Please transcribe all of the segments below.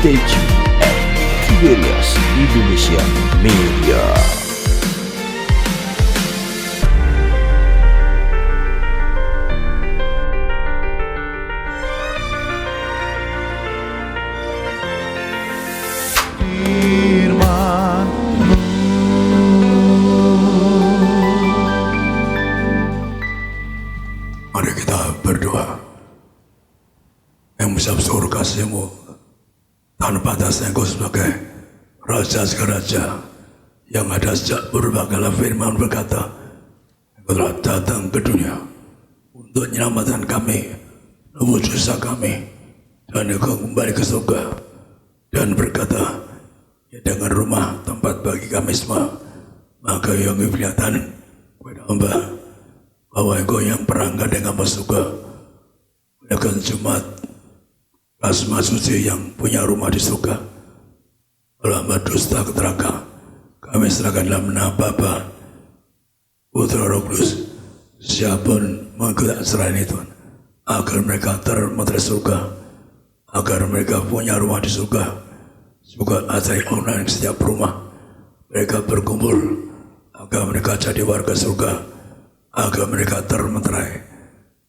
Stay tuned at Tiberias Indonesia Media. Mari kita berdoa. Yang besar surga kasih-Mu, tanpa batas Engkau sebagai Raja segala raja yang ada sejak berbakala firman berkata, Engkau telah datang ke dunia untuk menyelamatkan kami, menebus dosa kami, dan Engkau kembali ke surga dan berkata, ya dengan rumah tempat bagi kami semua, maka yang kelihatan kepada hamba bahwa Engkau yang perangkat dengan surga, melakukan Jumat Asma suci yang punya rumah di surga. Kalau hamba dusta keteraka, kami serahkan dalam nama Bapa, Putra, Roh Kudus. Siapapun mengikuti ajaran itu, agar mereka termeter surga, agar mereka punya rumah di surga. Juga ajaib online setiap rumah mereka berkumpul, agar mereka jadi warga surga, agar mereka termeterai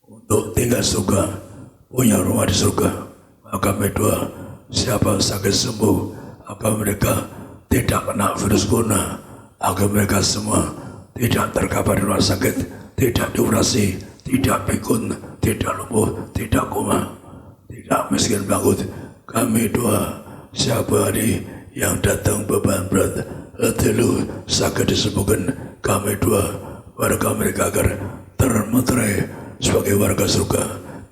untuk tinggal surga, punya rumah di surga. Maka berdoa, siapa sakit sembuh, agar mereka tidak kena virus corona, agar mereka semua tidak terkapar di rumah sakit, tidak dioperasi, tidak pikun, tidak lumpuh, tidak koma, tidak miskin bangkrut. Kami doa, siapa hari yang datang beban berat, letih sakit disembuhkan, kami doa warga mereka agar termeterai sebagai warga surga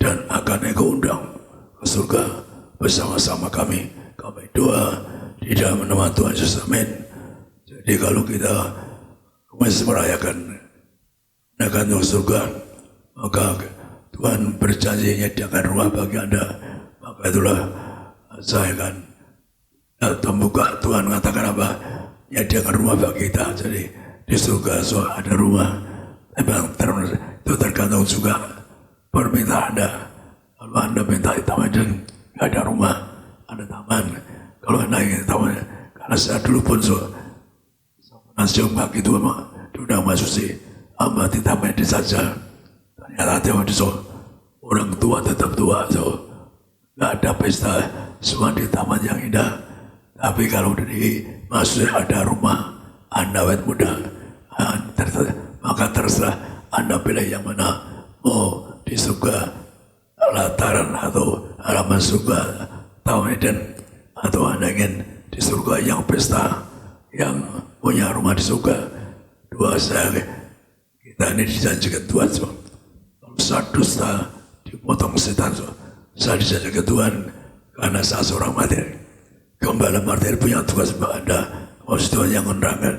dan akan Engkau undang ke surga bersama-sama kami. Kami doa di dalam nama Tuhan Yesus, amin. Jadi kalau kita masih merayakan menaikkan surga, maka Tuhan berjanji menyediakan rumah bagi Anda. Maka itulah saya akan membuka. Tuhan mengatakan apa? Menyediakan rumah bagi kita. Jadi di surga so ada rumah. Memang itu tergantung juga permintaan Anda. Kalau Anda minta di taman dan nggak ada rumah, ada taman. Kalau Anda ingin taman, karena saya dulu pun nasi pagi itu udah masuk sih, hamba di taman di saja. Ternyata teman itu orang tua tetap tua, nggak ada pesta, semua di taman yang indah. Tapi kalau di masuk ada rumah, Anda awet muda, maka terserah Anda pilih yang mana, mau di surga lataran atau halaman surga tahun Eden, atau Anda ingin di surga yang pesta, yang punya rumah di surga. Dua saya kita ini dijanjikan Tuhan, kalau saya dusta dipotong setan, saya dijanjikan Tuhan karena saya seorang martir. Gembala martir punya tugas bagi Anda, maksud Tuhan yang menerangkan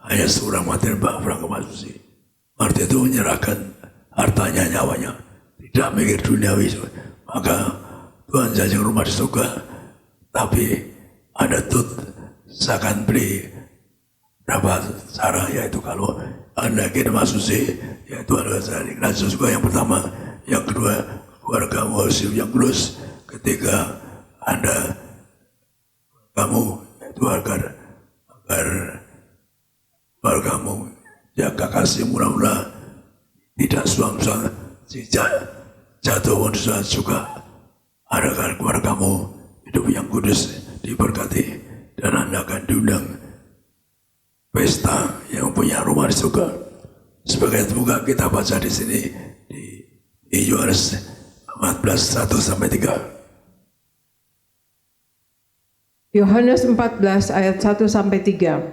hanya seorang martir bagi orang kemasusi. Martir itu menyerahkan hartanya, nyawanya, tidak mikir duniawi. Maka Tuhan janji rumah di surga, tapi ada saya akan beri berapa cara, yaitu kalau Anda ingin masuk yaitu ada cari raja surga yang pertama, yang kedua keluarga muslim yang kudus, ketiga Anda kamu yaitu agar keluargamu jaga kasih murah-murah, tidak suam-suam, tidak jatuh pun juga adakan keluargamu hidup yang kudus, diberkati, dan Anda akan diundang pesta yang punya rumah di surga. Sebagai semoga kita baca di sini di Yohanes 14:1-3. Yohanes 14 ayat 1-3.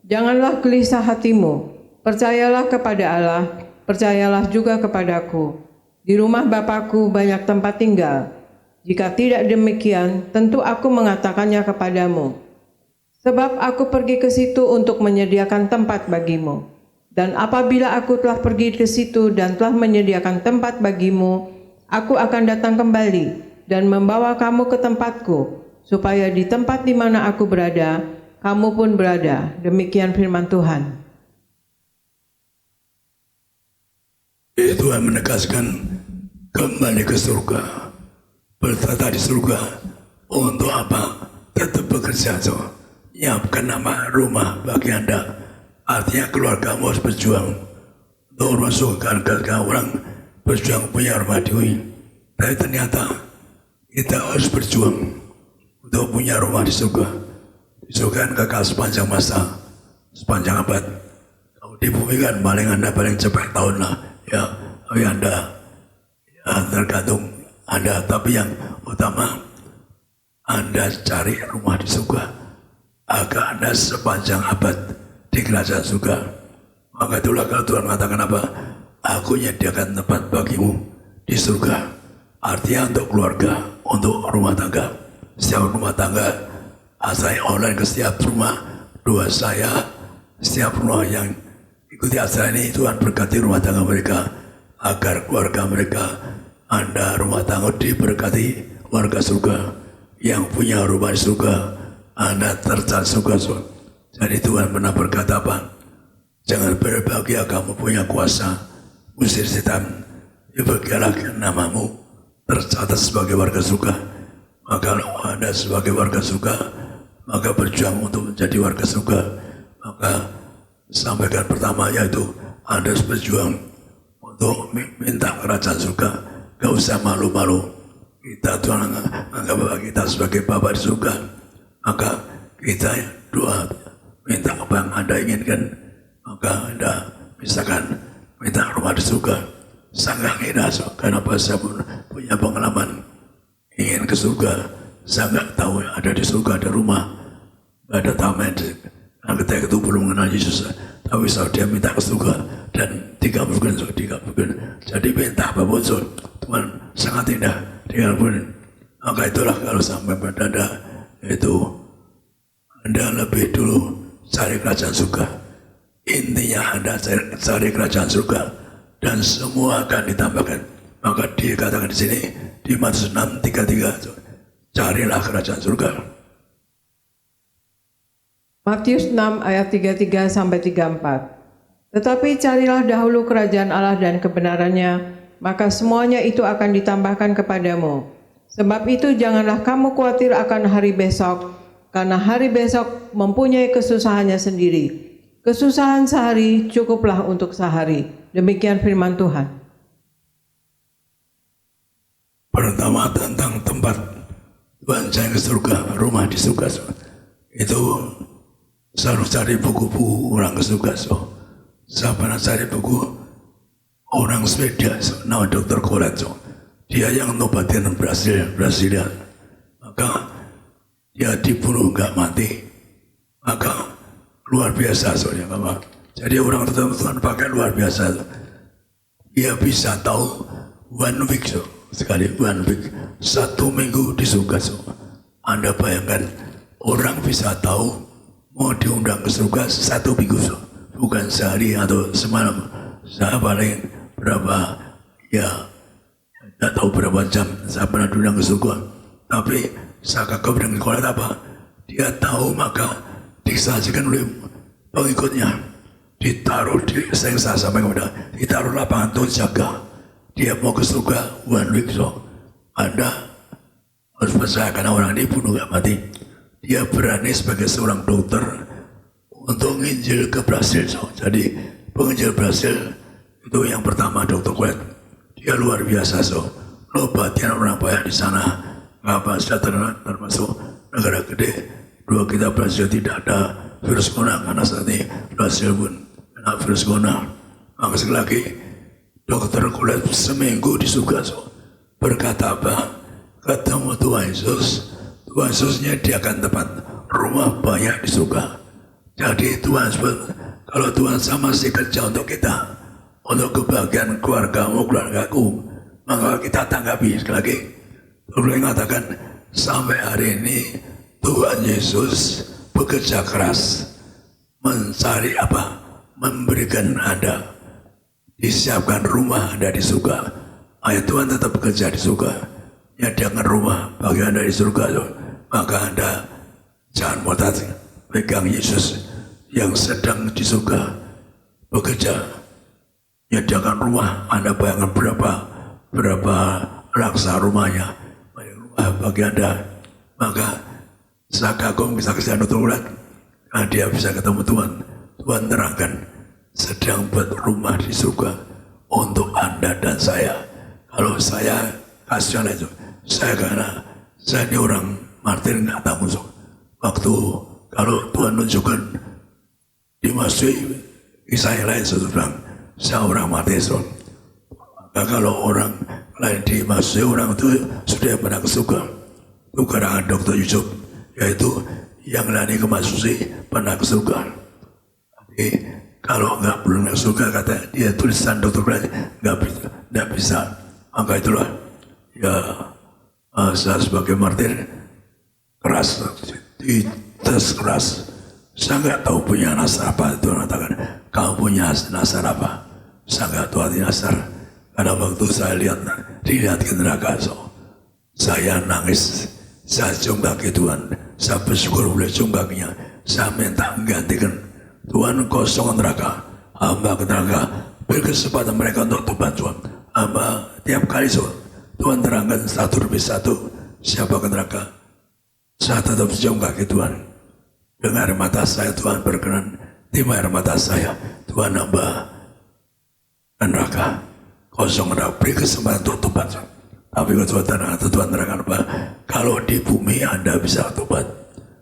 Janganlah gelisah hatimu, percayalah kepada Allah, percayalah juga kepadaku. Di rumah Bapakku banyak tempat tinggal. Jika tidak demikian, tentu aku mengatakannya kepadamu. Sebab aku pergi ke situ untuk menyediakan tempat bagimu. Dan apabila aku telah pergi ke situ dan telah menyediakan tempat bagimu, aku akan datang kembali dan membawa kamu ke tempatku, supaya di tempat di mana aku berada, kamu pun berada. Demikian firman Tuhan. Tuhan menegaskan kembali ke surga, bertata di surga. Untuk apa? tetap bekerja, so. Nyiapkan nama rumah bagi Anda. Artinya keluargamu harus berjuang untuk masuk ke orang berjuang punya rumah dewi. Tapi ternyata kita harus berjuang untuk punya rumah di surga. Di surga kan kekal sepanjang masa, sepanjang abad. Kalau di bumi kan Anda paling cepat tahun lah, ya. Tapi Anda ya, tergantung Anda. Tapi yang utama Anda cari rumah di surga agar Anda sepanjang abad di kerajaan surga. Maka itulah kalau Tuhan mengatakan apa? Aku menyediakan tempat bagimu di surga. Artinya untuk keluarga, untuk rumah tangga. Setiap rumah tangga, saya online ke setiap rumah, doa saya, setiap rumah yang ikuti acara ini, Tuhan berkati rumah tangga mereka, agar keluarga mereka, Anda rumah tangga diberkati warga surga, yang punya rumah di surga, Anda tercatat surga. Jadi Tuhan pernah berkata apa? Jangan berbahagia kamu punya kuasa usir setan, dibagilah namamu tercatat sebagai warga surga. Maka Anda sebagai warga surga, maka berjuang untuk menjadi warga surga. Maka sampaikan pertama yaitu Anda harus berjuang untuk minta kerajaan surga. Gak usah malu-malu. Kita Tuhan anggap kita sebagai Bapa di surga. Maka kita doa minta apa yang Anda inginkan. Maka Anda misalkan minta rumah di surga. Sangat indah, kenapa saya pun punya pengalaman ingin ke surga. Saya nggak tahu ada di surga ada rumah, nggak ada taman. Karena ketika itu belum mengenal Yesus. Tapi saat dia minta ke surga dan 3 bulan. Jadi minta apapun Tuhan sangat indah 3 bulan. Maka itulah kalau sampai pada itu Anda lebih dulu cari kerajaan surga. Intinya Anda cari kerajaan surga dan semua akan ditambahkan. Maka dikatakan di sini di Matius 6:33, carilah kerajaan surga. Matius 6 ayat 33 sampai 34. Tetapi carilah dahulu kerajaan Allah dan kebenarannya, maka semuanya itu akan ditambahkan kepadamu. Sebab itu janganlah kamu khawatir akan hari besok, karena hari besok mempunyai kesusahannya sendiri. Kesusahan sehari cukuplah untuk sehari. Demikian firman Tuhan. Pertama tentang tempat Tuhan saya ke surga, rumah di surga. Itu saya harus cari buku-buku orang ke surga. Saya pernah cari buku orang Swedia, nama Dr. Colette. Dia yang ngobatin Brasilia. Maka dia dibunuh nggak mati. Maka luar biasa soalnya Bapak. Jadi orang tertentu Tuhan pakai luar biasa. Dia bisa tahu 1 week sekali 1 week 1 minggu di surga. Anda bayangkan orang bisa tahu mau diundang ke surga 1 minggu, bukan sehari atau semalam. Saya paling berapa ya tidak tahu berapa jam saya pernah diundang ke surga. Tapi saya kagum dengan Colette apa? Dia tahu maka disajikan oleh pengikutnya, ditaruh di saya sampai kepada ditaruh lapangan untuk jaga. Dia mau ke surga 1 week. Anda harus percaya karena orang ini bunuh gak mati. Dia berani sebagai seorang dokter untuk nginjil ke Brasil. Jadi penginjil Brasil itu yang pertama Dr. Colette. Dia luar biasa. Lobatin orang banyak di sana. Apa saja termasuk negara gede. Dua kita Brasil tidak ada virus corona, karena saat ini Brasil pun kena virus corona. Maka sekali lagi Dr. Colette seminggu di surga berkata apa? Ketemu Tuhan Yesus. Tuhan Yesus menyediakan tempat rumah banyak di surga. Jadi Tuhan sebut, kalau Tuhan sama sih kerja untuk kita, untuk kebahagiaan keluargaku, maka kita tanggapi. Sekali lagi Tuhan mengatakan sampai hari ini Tuhan Yesus bekerja keras mencari apa? Memberikan Anda, disiapkan rumah Anda di surga. Ayat Tuhan tetap bekerja di surga, menyediakan rumah bagi Anda di surga. Maka Anda jangan mutat, pegang Yesus yang sedang di surga bekerja, menyediakan rumah. Anda bayangkan berapa raksa rumahnya, rumah bagi Anda. Maka Saya kagum kesaksian Dr. Urat. Karena dia bisa ketemu Tuhan. Tuhan terangkan sedang buat rumah di surga untuk Anda dan saya. Kalau saya kasihan itu, saya karena saya ini orang martir nggak tahu musuh. Waktu kalau Tuhan menunjukkan dimasuki kisah yang lain, saya bilang saya orang martir. Maka kalau orang lain dimasuki orang itu sudah pernah ke surga. Itu karangan Dr. Yusuf, yaitu yang lain kemasuki pernah ke surga. Jadi kalau nggak belum ke surga, kata dia tulisan Dr. Urat nggak bisa. Maka itulah ya saya sebagai martir keras, dites keras. Saya nggak tahu punya nasar apa. Itu mengatakan kamu punya nasar apa? Saya nggak tahu arti nasar. Karena waktu saya dilihat ke neraka, saya nangis, saya jongkak ke Tuhan, saya bersyukur boleh jongkaknya, saya minta gantikan Tuhan kosong neraka, hamba ke neraka, berkesempatan mereka untuk tobat Tuhan. Hamba tiap kali Tuhan terangkan satu demi satu siapa ke neraka, saya tetap jongkak ke Tuhan. Dengan air mata saya Tuhan berkenan, timah air mata saya Tuhan hamba neraka kosong, neraka beri kesempatan untuk tobat. Tapi Tuhan terangkan apa? Kalau di bumi Anda bisa tobat,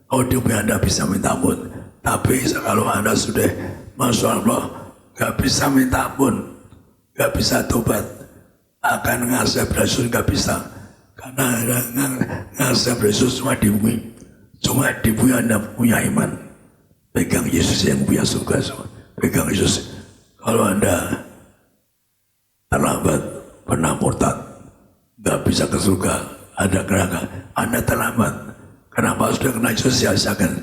kalau di bumi Anda bisa minta ampun. Tapi kalau Anda sudah masuk Allah, gak bisa minta ampun, gak bisa tobat, akan ngasih Yesus gak bisa. Karena ngasih Yesus cuma di bumi. Cuma di bumi Anda punya iman. Pegang Yesus yang punya surga. Pegang Yesus. Kalau Anda terlambat, pernah murtad, gak bisa ke surga, ada neraka, Anda terlambat. Kenapa sudah kena Yesus siasakan?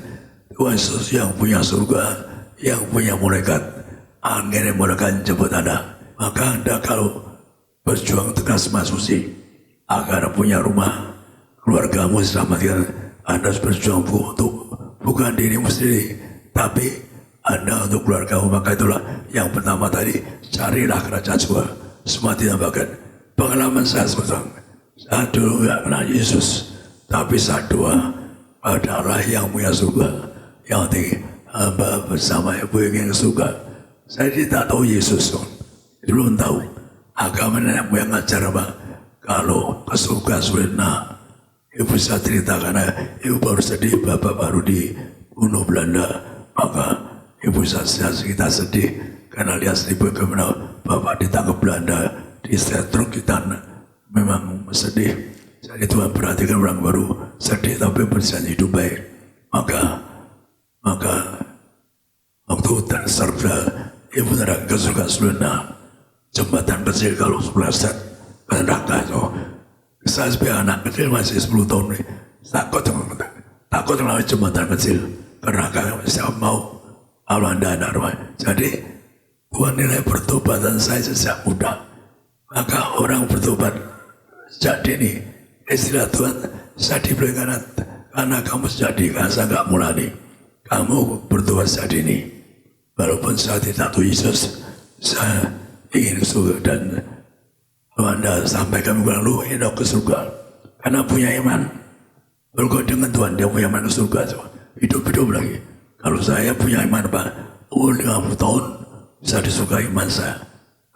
Tuhan Yesus yang punya surga, yang punya malaikat, akhirnya malaikat jemput Anda. Maka Anda kalau berjuang tegas masuki agar punya rumah, keluargamu selamatkan, Anda harus berjuang untuk bukan dirimu sendiri, tapi Anda untuk keluargamu. Maka itulah yang pertama tadi, carilah kerajaan surga. Semua ditambahkan. Pengalaman saya sebetulnya, saya dulu nggak kenal Yesus, tapi saya doa pada Allah yang punya surga, yang hamba bersama ibu yang surga. Saya tidak tahu Yesus, belum tahu agama nenek moyang ngajar apa. Kalau ke surga sulit, nah ibu saya cerita karena ibu baru sedih, bapak baru dibunuh Belanda. Maka ibu saya kita sedih karena lihat ibu bagaimana bapak ditangkap Belanda, di setruk kita memang sedih. Jadi Tuhan perhatikan orang baru sedih tapi berjanji hidup baik. Maka waktu terserba ibu neraka ke surga Sulena, jembatan kecil kalau 11 set ke neraka itu. Saya sebagai anak kecil masih 10 tahun nih, takut melalui jembatan kecil ke neraka. Saya mau kalau Anda ada rumah. Jadi Tuhan nilai pertobatan saya sejak muda. Maka orang bertobat sejak dini. Istilah Tuhan, saya diberikan karena kamu sejak dini, karena saya nggak mulai. Kamu bertobat sejak dini. Walaupun saya tidak tahu Yesus, saya ingin ke surga. Dan kalau Anda sampaikan bilang lu hendak ke surga karena punya iman. Berkait dengan Tuhan, dia punya iman ke surga. Hidup-hidup lagi. Kalau saya punya iman Pak, umur 50 tahun saya disukai iman saya.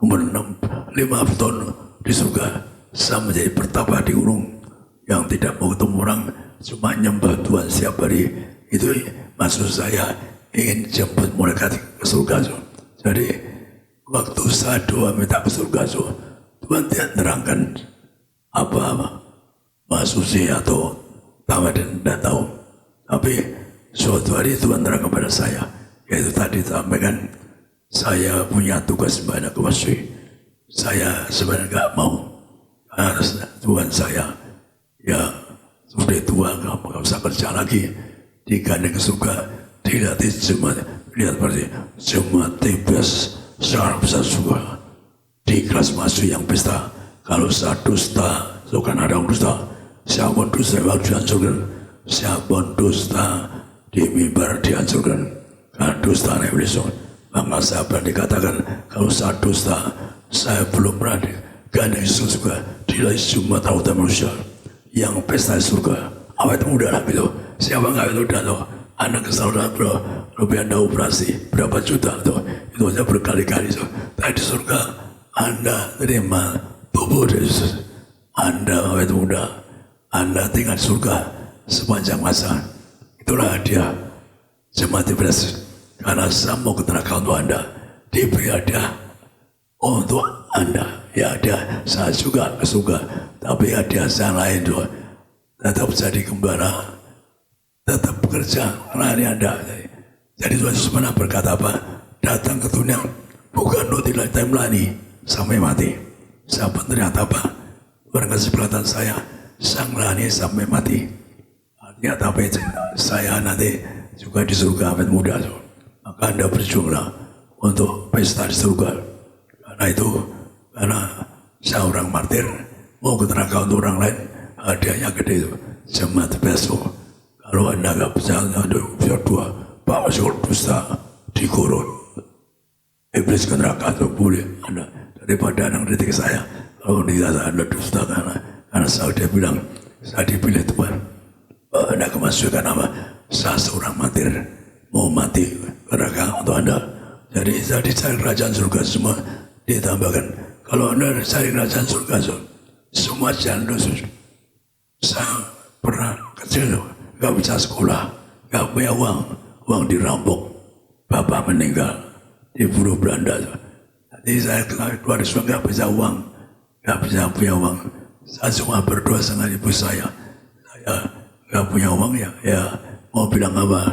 Umur 50 tahun di surga, saya menjadi pertapa di gunung yang tidak mau ketemu orang, cuma nyembah Tuhan setiap hari. Itu maksud saya ingin jemput mereka ke surga. Jadi waktu saya doa minta ke surga, Tuhan tidak terangkan apa maksudnya atau tawadan, tidak tahu. Tapi suatu hari Tuhan terangkan kepada saya, yaitu tadi sampaikan saya punya tugas banyak kemasuki. Saya sebenarnya nggak mau, harus Tuhan saya ya sudah tua, nggak usah kerja lagi, digandeng ke surga, dilatih jemaat, lihat seperti jemaat TBS sekarang bisa surga, di kelas masuk yang pesta. Kalau saya dusta, bukan ada dusta, siapa dusta waktu dihancurkan, siapa dusta di mimbar dihancurkan, karena dusta yang besok. Maka saya berani katakan, kalau saya dusta, saya belum berani gandeng surga, di lain semua tahu manusia yang pesta surga, awet muda lah gitu. siapa nggak itu udah tuh Anda kesalahan bro, lebih Anda operasi berapa juta tuh, itu aja berkali-kali tuh. Tapi di surga Anda terima tubuh Yesus, Anda awet muda, Anda tinggal di surga sepanjang masa. Itulah hadiah jemaat Iblis. Karena saya mau ke neraka untuk Anda, diberi hadiah untuk Anda. Ya hadiah saya juga ke surga, tapi hadiah saya lain tuh. Tetap jadi gembala, tetap bekerja melayani Anda. Jadi Tuhan Yesus pernah berkata apa? Datang ke dunia bukan untuk dilayani melayani sampai mati. Saya ternyata apa? Tuhan kasih pelatihan saya melayani sampai mati. Artinya tapi saya nanti juga di surga awet muda. Maka Anda berjuanglah untuk pesta di surga. Karena itu, karena saya orang martir, mau ke neraka untuk orang lain, hadiahnya gede itu. Jemaat besok, kalau Anda nggak bisa, ada usia dua, Pak Masuk dusta, dikurung. Iblis ke neraka itu boleh Anda, daripada Anda kritik saya. Kalau dikata Anda dusta, karena saya udah bilang, saya dipilih Tuhan. Anda kemasukan apa? Saya seorang martir, mau mati ke neraka untuk Anda. Jadi cari kerajaan surga semua ditambahkan. Kalau Anda cari kerajaan surga semua jalan lurus. Saya pernah kecil gak bisa sekolah, gak punya uang dirampok. Bapak meninggal di buruh Belanda. Jadi saya keluar dari surga gak bisa uang, gak bisa punya uang. Saya cuma berdoa sama ibu saya gak punya uang ya mau bilang apa.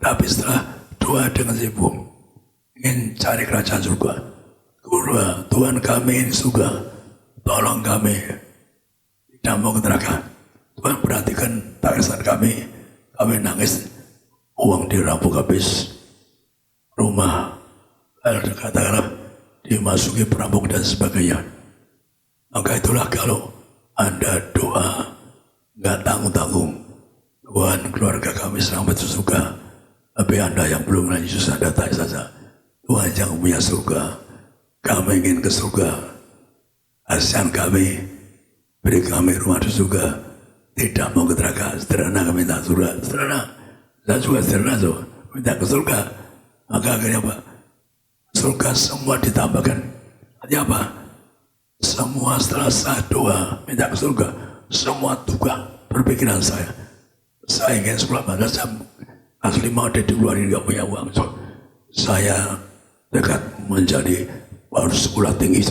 Tapi setelah doa dengan ibu, ingin cari kerajaan surga. Tuhan kami ini surga, tolong kami tidak mau ke neraka. Tuhan perhatikan tangisan kami nangis, uang dirampok habis, rumah katakanlah dimasuki perampok dan sebagainya. Maka itulah kalau Anda doa nggak tanggung-tanggung, Tuhan keluarga kami selamat ke surga. Tapi Anda yang belum mengenal Yesus, Anda tanya saja, Tuhan yang punya surga, kami ingin ke surga. Asian kami, beri kami rumah di surga, tidak mau ke neraka. Sederhana kami minta surga, sederhana. Saya juga sederhana tuh, minta ke surga. Maka akhirnya apa? Surga semua ditambahkan. Artinya apa? Semua setelah saya doa minta ke surga, semua tukang berpikiran saya ingin sekolah madrasah asli mau dikeluarin gak punya uang. Saya dekat menjadi harus sekolah tinggi.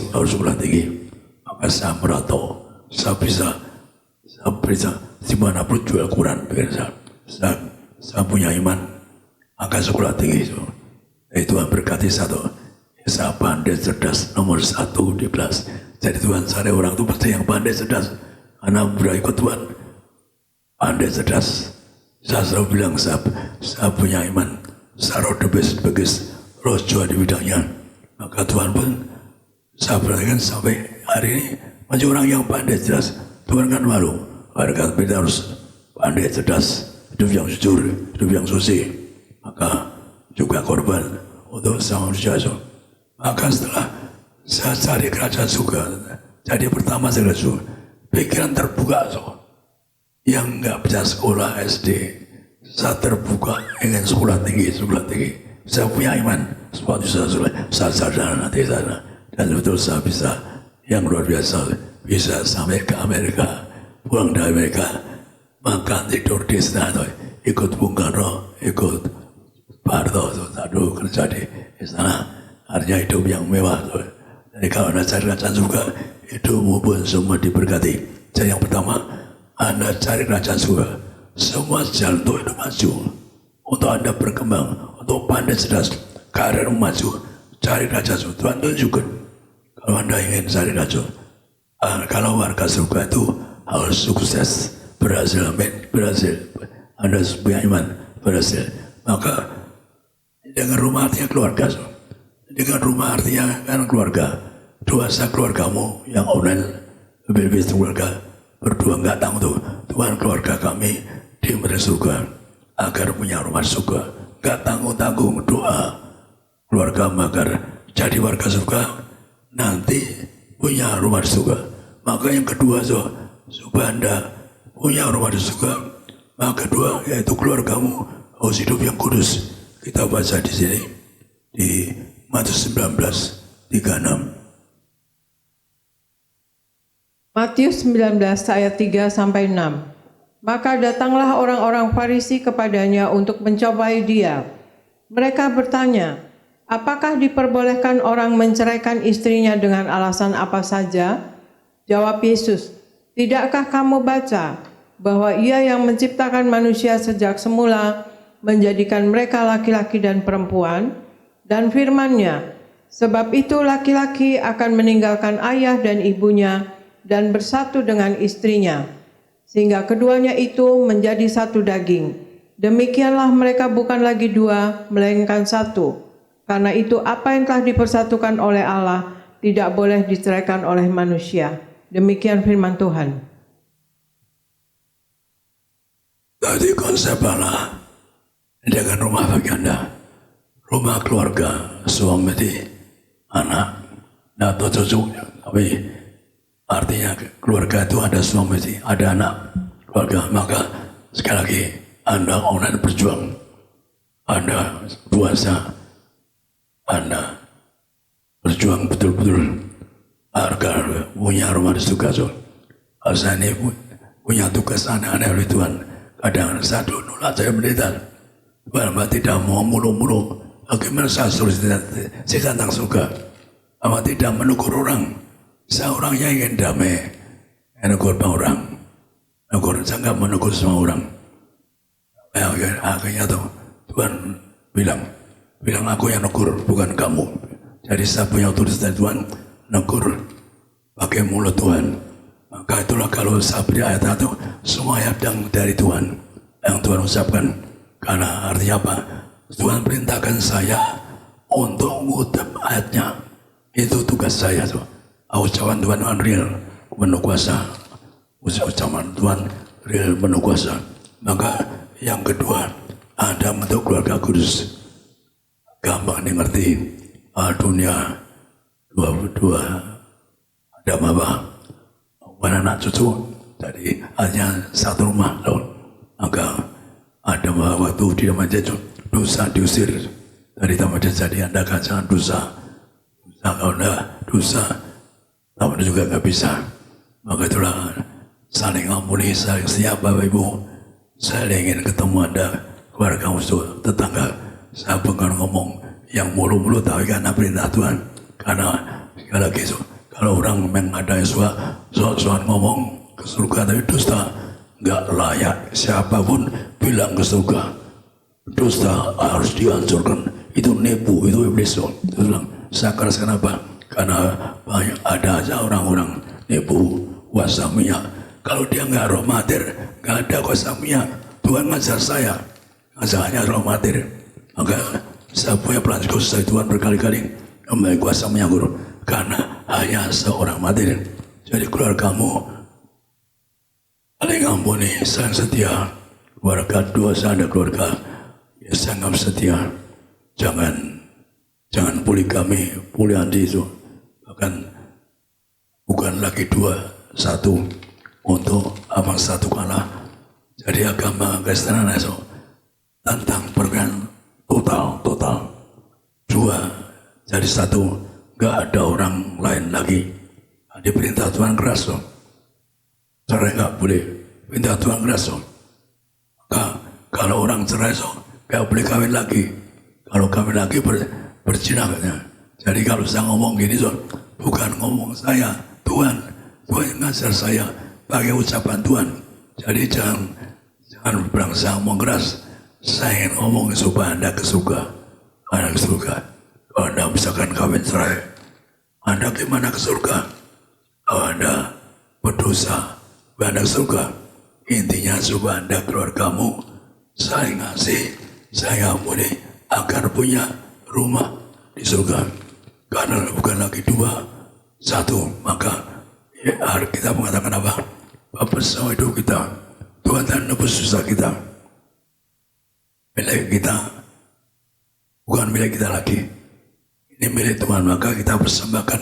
Maka saya merantau, saya bisa dimanapun jual Quran. Saya punya iman, maka sekolah tinggi. Tuhan berkati satu, saya pandai cerdas nomor 1 di kelas. Jadi Tuhan cari orang itu pasti yang pandai cerdas. Karena berikut Tuhan pandai cerdas. Saya selalu bilang saya punya iman, saya roh debes rojo di bidangnya. Maka Tuhan pun saya perhatikan sampai hari ini masih orang yang pandai cerdas. Tuhan kan malu. Harga kita harus pandai cerdas, hidup yang jujur, hidup yang suci. Maka juga korban untuk sama manusia. Maka setelah saya cari kerajaan surga, jadi pertama saya pikiran terbuka. Yang nggak bisa sekolah SD, saya terbuka ingin sekolah tinggi. Saya punya iman, sepatu saya sadar nanti sana, dan betul saya bisa yang luar biasa, bisa sampai ke Amerika, pulang dari Amerika, makan tidur di sana, ikut Bung Karno, ikut Pak Harto, satu kerja di sana, artinya hidup yang mewah. Jadi kalau Anda cari kerajaan surga, hidupmu pun semua diberkati. Jadi yang pertama, Anda cari kerajaan surga, semua jalan untuk hidup maju, untuk Anda berkembang, untuk pandai cerdas, karir maju, cari kerajaan surga. Tuhan tunjukkan kalau Anda ingin cari kerajaan. Kalau warga surga itu harus sukses, berhasil, amin, berhasil. Anda punya iman, berhasil. Maka dengan rumah artinya keluarga. Dengan rumah artinya kan keluarga. Dosa keluargamu yang online, lebih keluarga. Berdua enggak tanggung Tuhan keluarga kami di surga agar punya rumah surga, enggak tanggung doa keluarga agar jadi warga surga nanti punya rumah surga. Maka yang kedua supaya Anda punya rumah di surga, Maka kedua yaitu keluargamu harus hidup yang kudus. Kita baca di sini di Matius 19:36. Matius 19 ayat 3 sampai 6. Maka datanglah orang-orang Farisi kepadanya untuk mencobai dia. Mereka bertanya, apakah diperbolehkan orang menceraikan istrinya dengan alasan apa saja? Jawab Yesus, tidakkah kamu baca bahwa Ia yang menciptakan manusia sejak semula menjadikan mereka laki-laki dan perempuan? Dan firman-Nya, sebab itu laki-laki akan meninggalkan ayah dan ibunya dan bersatu dengan istrinya, sehingga keduanya itu menjadi satu daging. Demikianlah mereka bukan lagi dua, melainkan satu. Karena itu apa yang telah dipersatukan oleh Allah tidak boleh diceraikan oleh manusia. Demikian firman Tuhan. Jadi konsep Allah dengan rumah bagi Anda, rumah keluarga, suami, anak, atau cucunya. Tapi artinya keluarga itu ada suami, ada anak, keluarga. Maka sekali lagi Anda online berjuang, Anda puasa, Anda berjuang betul-betul agar punya rumah di surga. Saya ini punya tugas anak-anak oleh Tuhan. Kadang satu nolak saya mendekat, Tuhan tidak mau mulu-mulu. Bagaimana saya suruh saya tentang surga? Apa tidak menegur orang? Seorang yang ingin damai, menegur orang, menegur, saya nggak menegur semua orang. Akhirnya tuh Tuhan bilang aku yang negur, bukan kamu. Jadi saya punya otoritas dari Tuhan, negur pakai mulut Tuhan. Maka itulah kalau saya beri ayat itu, semua ayat yang dari Tuhan, yang Tuhan ucapkan. Karena artinya apa? Tuhan perintahkan saya untuk ngutip ayatnya. Itu tugas saya tuh. Ucapan Tuhan real, penuh kuasa. Ucapan Tuhan real, penuh kuasa. Maka yang kedua, ada bentuk keluarga kudus. Gampang dimengerti. Dunia dua ada apa? Anak cucu. Jadi hanya satu rumah. Maka ada waktu di taman jajah, dosa diusir dari taman jajah. Jadi Anda jangan dosa. Kalau Anda dosa, namun juga nggak bisa. Maka itulah saling ampuni, saling siap Bapak Ibu. Saya ingin ketemu Anda, keluarga musuh, tetangga. Saya bukan ngomong yang mulu-mulu, tapi karena perintah Tuhan. Karena sekali lagi, kalau orang mengadai soal ngomong ke surga tapi dusta, nggak layak. Siapapun bilang ke surga, dusta harus dihancurkan. Itu nipu, itu iblis. Itu bilang, saya keras kenapa? Karena banyak ada aja orang-orang nipu kuasa minyak. Kalau dia nggak roh mater, nggak ada kuasa minyak. Tuhan ngajar saya, ngajarnya roh mater. Maka saya punya pelan kuasa Tuhan berkali-kali memiliki kuasa minyak guru. Karena hanya seorang mater. Jadi keluargamu saling ampuni, saling setia. Keluarga dosa ada keluarga ya sangat setia. Jangan poligami, poliandri itu. Bahkan bukan lagi dua, satu untuk abang satu kalah. Jadi agama Kristen itu tentang perbedaan total. Dua jadi satu, nggak ada orang lain lagi. Di perintah Tuhan keras loh. Cerai nggak boleh. Perintah Tuhan keras loh. Kalau orang cerai nggak boleh kawin lagi. Kalau kawin lagi berzina katanya. Jadi kalau saya ngomong gini bukan ngomong saya, Tuhan yang ngajar saya pakai ucapan Tuhan. Jadi jangan bilang saya ngomong keras. Saya ingin ngomong supaya Anda ke surga. Anda ke surga. Kalau Anda misalkan kawin cerai, Anda gimana ke surga? Kalau Anda berdosa, Anda ke surga. Intinya supaya Anda keluargamu saya ngasih, saya ampuni agar punya rumah di surga. Karena bukan lagi dua, satu. Maka ya, kita mengatakan apa? Bapak semua hidup kita, Tuhan dan nebus susah kita. Milik kita, bukan milik kita lagi. Ini milik Tuhan, maka kita persembahkan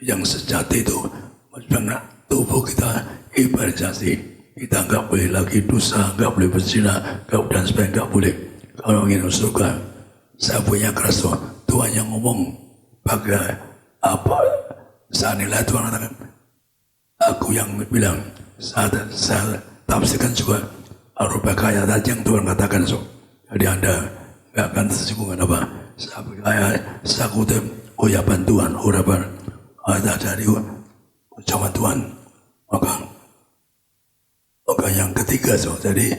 yang sejati itu. Tubuh kita ibadah jati. kita nggak boleh lagi dosa, nggak boleh berzina, dan sebagainya nggak boleh. Kalau ingin surga, saya punya keras Tuhan yang ngomong pakai apa? Saat Tuhan katakan, aku yang bilang, saya tafsirkan juga Al-Baqarah ayat yang Tuhan katakan. Jadi Anda nggak akan tersinggung apa? Saya kutip ucapan Tuhan, urapan ada dari ucapan Tuhan. Maka yang ketiga, jadi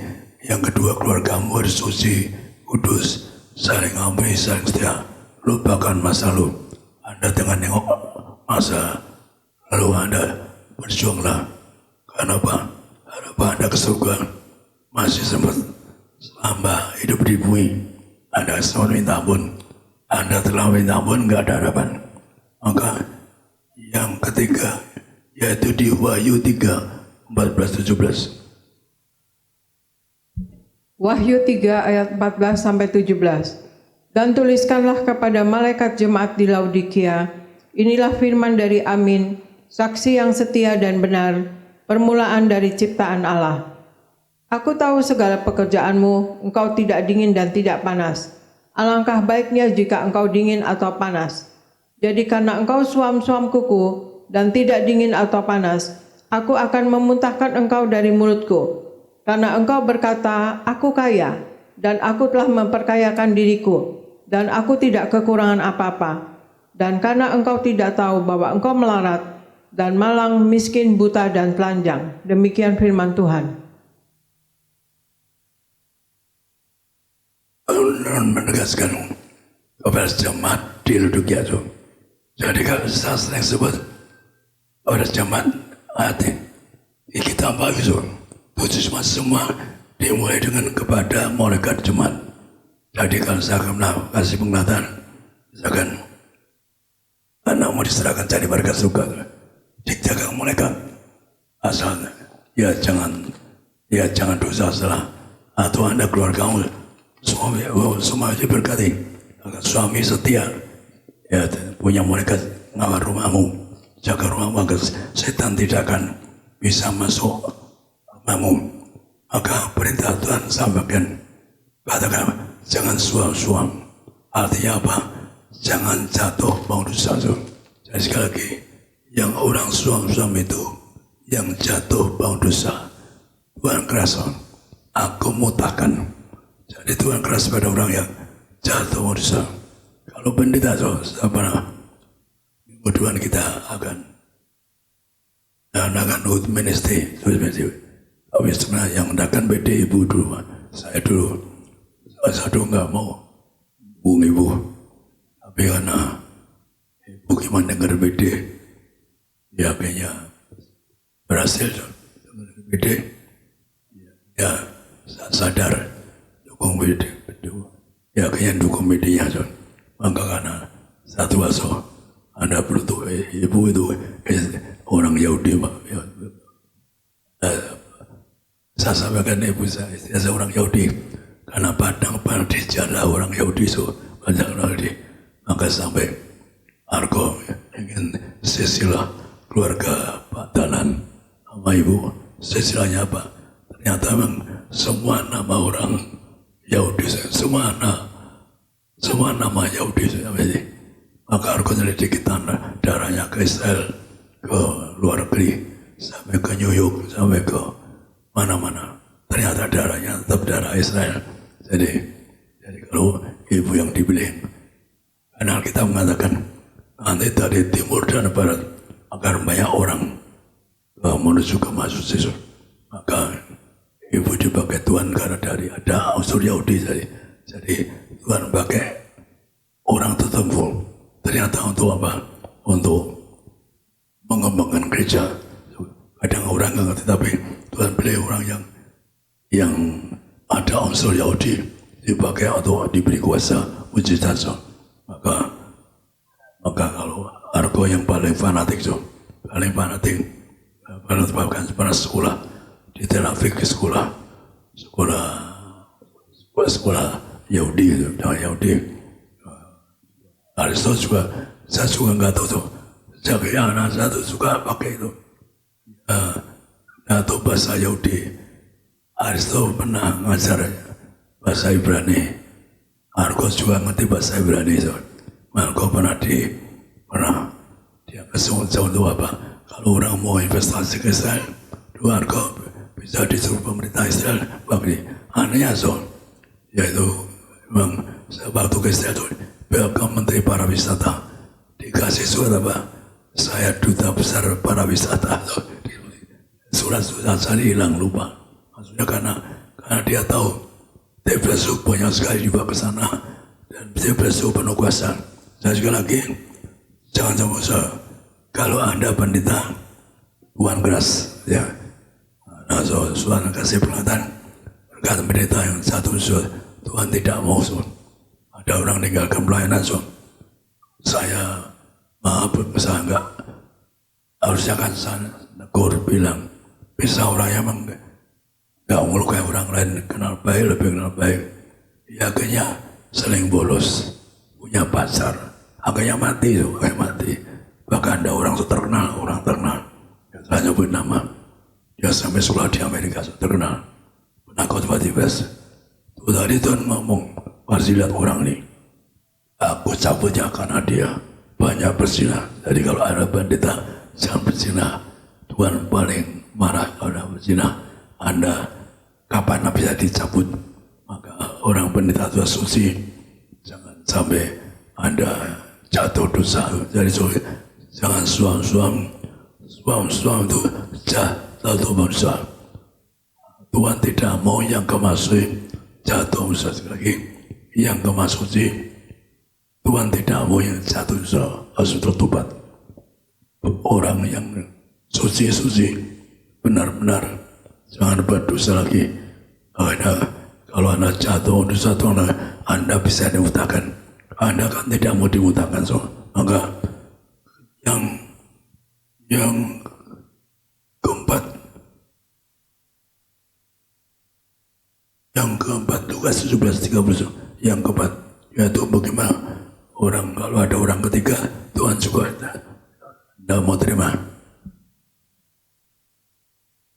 yang kedua, keluargamu harus suci, kudus, saling ampuni, saling setia, lupakan masa lalu. Anda dengan nengok masa lalu Anda, berjuanglah. Kenapa? Anda ke surga masih sempat selama hidup di bumi. Anda sempat minta ampun. Anda telah minta ampun, nggak ada harapan. Maka yang ketiga, yaitu di Wahyu 3, 14-17. Wahyu 3 ayat 14-17. Dan tuliskanlah kepada malaikat jemaat di Laodikia, inilah firman dari Amin, saksi yang setia dan benar, permulaan dari ciptaan Allah. Aku tahu segala pekerjaanmu, engkau tidak dingin dan tidak panas. Alangkah baiknya jika engkau dingin atau panas. Jadi karena engkau suam-suam kuku dan tidak dingin atau panas, aku akan memuntahkan engkau dari mulutku. Karena engkau berkata, aku kaya, dan aku telah memperkayakan diriku, dan aku tidak kekurangan apa-apa. Dan karena engkau tidak tahu bahwa engkau melarat, dan malang, miskin, buta, dan telanjang. Demikian firman Tuhan. Menegaskan kepada jemaat di Laodikia itu. Jadi kalau saya sering sebut pada jemaat hati, kita bagus puji semua dimulai dengan kepada malaikat jemaat. Jadi kalau saya akan kasih penglihatan, misalkan anakmu diserahkan jadi warga surga, dijaga malaikat, asal jangan dosa salah, atau Anda keluargamu semua diberkati, suami setia, punya malaikat ngawal rumahmu, jaga rumahmu agar setan tidak akan bisa masuk rumahmu. Maka perintah Tuhan sampaikan, katakan jangan suam-suam. Artinya apa? Jangan jatuh mau dosa. Jadi sekali lagi, yang orang suam-suam itu yang jatuh mau dosa, Tuhan keras, aku mutahkan. Jadi Tuhan keras pada orang yang jatuh mau dosa. Kalau pendeta minggu depan kita akan ministry. Tapi sebenarnya yang mendakan beda ibu dulu, saya dulu nggak mau hubung ibu, tapi karena ibu gimana dengar beda, ya kayaknya berhasil beda, ya sadar dukung beda, ya kayaknya dukung bedanya, maka karena satu aso Anda perlu ibu itu orang Yahudi, saya sampaikan ibu saya orang Yahudi, karena padang di jalan orang Yahudi banyak orang Yahudi, maka sampai Arko ingin silsilah keluarga Pak Dalan sama ibu, silsilahnya apa? Ternyata memang semua nama orang Yahudi, semua nama Yahudi, maka Arko sedikit darahnya ke Israel, ke luar negeri, sampai ke New York, sampai ke mana-mana, ternyata darahnya tetap darah Israel. Jadi kalau ibu yang dipilih, karena kita mengatakan nanti dari timur dan barat agar banyak orang menuju ke masuk Yesus, maka ibu dipakai Tuhan karena dari ada unsur Yahudi. Jadi Tuhan pakai orang tertentu, ternyata untuk apa? Untuk mengembangkan gereja. Kadang orang nggak ngerti, tapi Tuhan pilih orang yang ada unsur Yahudi dipakai atau diberi kuasa mujizat. Maka kalau Arko yang paling fanatik bahkan pada sekolah di Tel Aviv, sekolah Yahudi itu, Yahudi. Aristos juga, saya juga nggak tahu tuh. Jaga anak saya tuh suka pakai itu. atau bahasa Yahudi. Aristo pernah ngajar bahasa Ibrani. Markus juga ngerti bahasa Ibrani. Markus pernah dia kesungguh itu apa? Kalau orang mau investasi ke Israel, Markus bisa disuruh pemerintah Israel bagi anehnya yaitu memang waktu ke Israel itu welcome Menteri Pariwisata dikasih surat apa? Saya duta besar pariwisata. Surat-surat saya hilang lupa. Maksudnya karena dia tahu TPSU banyak sekali juga ke sana dan TPSU penuh kuasa. Saya sekali lagi jangan sampai kalau Anda pendeta Tuhan keras ya. Nah, Tuhan kasih peringatan berkata pendeta yang satu Tuhan tidak mau ada orang meninggalkan pelayanan saya maaf saya enggak harusnya kan saya negur bilang bisa orang yang enggak melukai orang lain kenal baik lebih kenal baik ya akhirnya saling bolos punya pacar akhirnya mati bahkan ada orang terkenal yang saya nyebut nama dia sampai sekolah di Amerika terkenal penakut Baptis itu tadi Tuhan ngomong harus lihat orang ini aku cabutnya karena dia banyak berzina. Jadi kalau ada pendeta jangan berzina. Tuhan paling marah kalau ada berzina. Anda kapan bisa dicabut? Maka orang pendeta itu suci. Jangan sampai Anda jatuh dosa. Jadi jangan suam itu jatuh dosa. Tuhan tidak mau yang kemasuki jatuh dosa sekali lagi. Yang kemasuki Tuhan tidak mau yang jatuh dosa harus bertobat. Orang yang suci benar-benar jangan berdosa lagi. Kalau Anda jatuh dosa Tuhan, Anda bisa dimutakan. Anda kan tidak mau dimutakan maka yang keempat Lukas 17:30 yang keempat yaitu bagaimana orang kalau ada orang ketiga Tuhan juga tidak mau terima.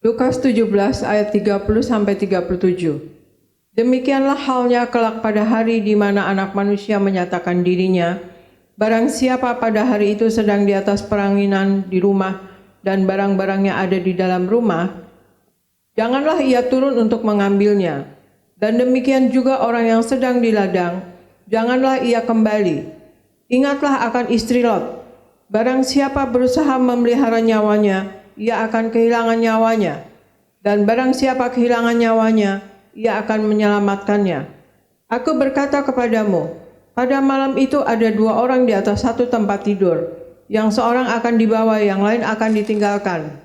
Lukas 17 ayat 30-37. Demikianlah halnya kelak pada hari di mana Anak Manusia menyatakan dirinya. Barang siapa pada hari itu sedang di atas peranginan di rumah dan barang-barangnya ada di dalam rumah, janganlah ia turun untuk mengambilnya. Dan demikian juga orang yang sedang di ladang, janganlah ia kembali. Ingatlah akan istri Lot. Barang siapa berusaha memelihara nyawanya, ia akan kehilangan nyawanya. Dan barang siapa kehilangan nyawanya, ia akan menyelamatkannya. Aku berkata kepadamu, pada malam itu ada dua orang di atas satu tempat tidur. Yang seorang akan dibawa, yang lain akan ditinggalkan.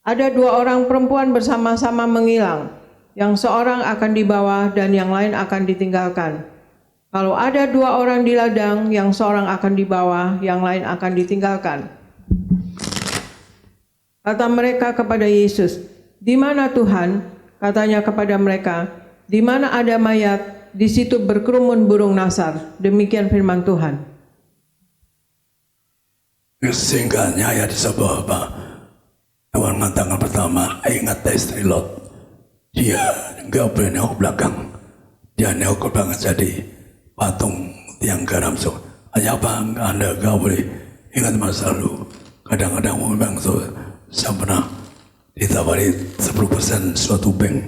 Ada dua orang perempuan bersama-sama mengilang. Yang seorang akan dibawa dan yang lain akan ditinggalkan. Kalau ada dua orang di ladang, yang seorang akan dibawa, yang lain akan ditinggalkan. Kata mereka kepada Yesus, "Di mana Tuhan?" Katanya kepada mereka, "Di mana ada mayat, di situ berkerumun burung nasar." Demikian firman Tuhan. Singkatnya ya disebut apa? Tuhan mengatakan pertama, ingat istri Lot. Dia enggak boleh nengok belakang. Dia nengok ke belakang jadi patung tiang garam. Hanya apa Anda enggak boleh ingat masa lalu. Kadang-kadang memang saya pernah ditawari 10% suatu bank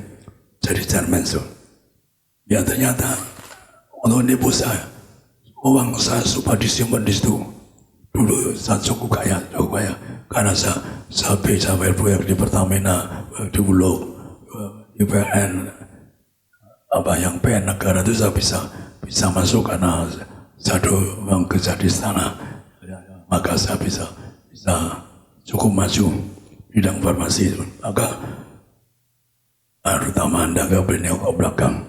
jadi chairman. Ya ternyata untuk nipu saya, uang saya supaya disimpan di situ. Dulu saya cukup kaya. Karena saya bisa bayar proyek di Pertamina, di Bulog, di PN, apa yang PN negara itu saya bisa masuk karena saya memang kerja di sana, maka saya bisa cukup maju bidang farmasi itu. Maka terutama Anda nggak boleh nengok ke belakang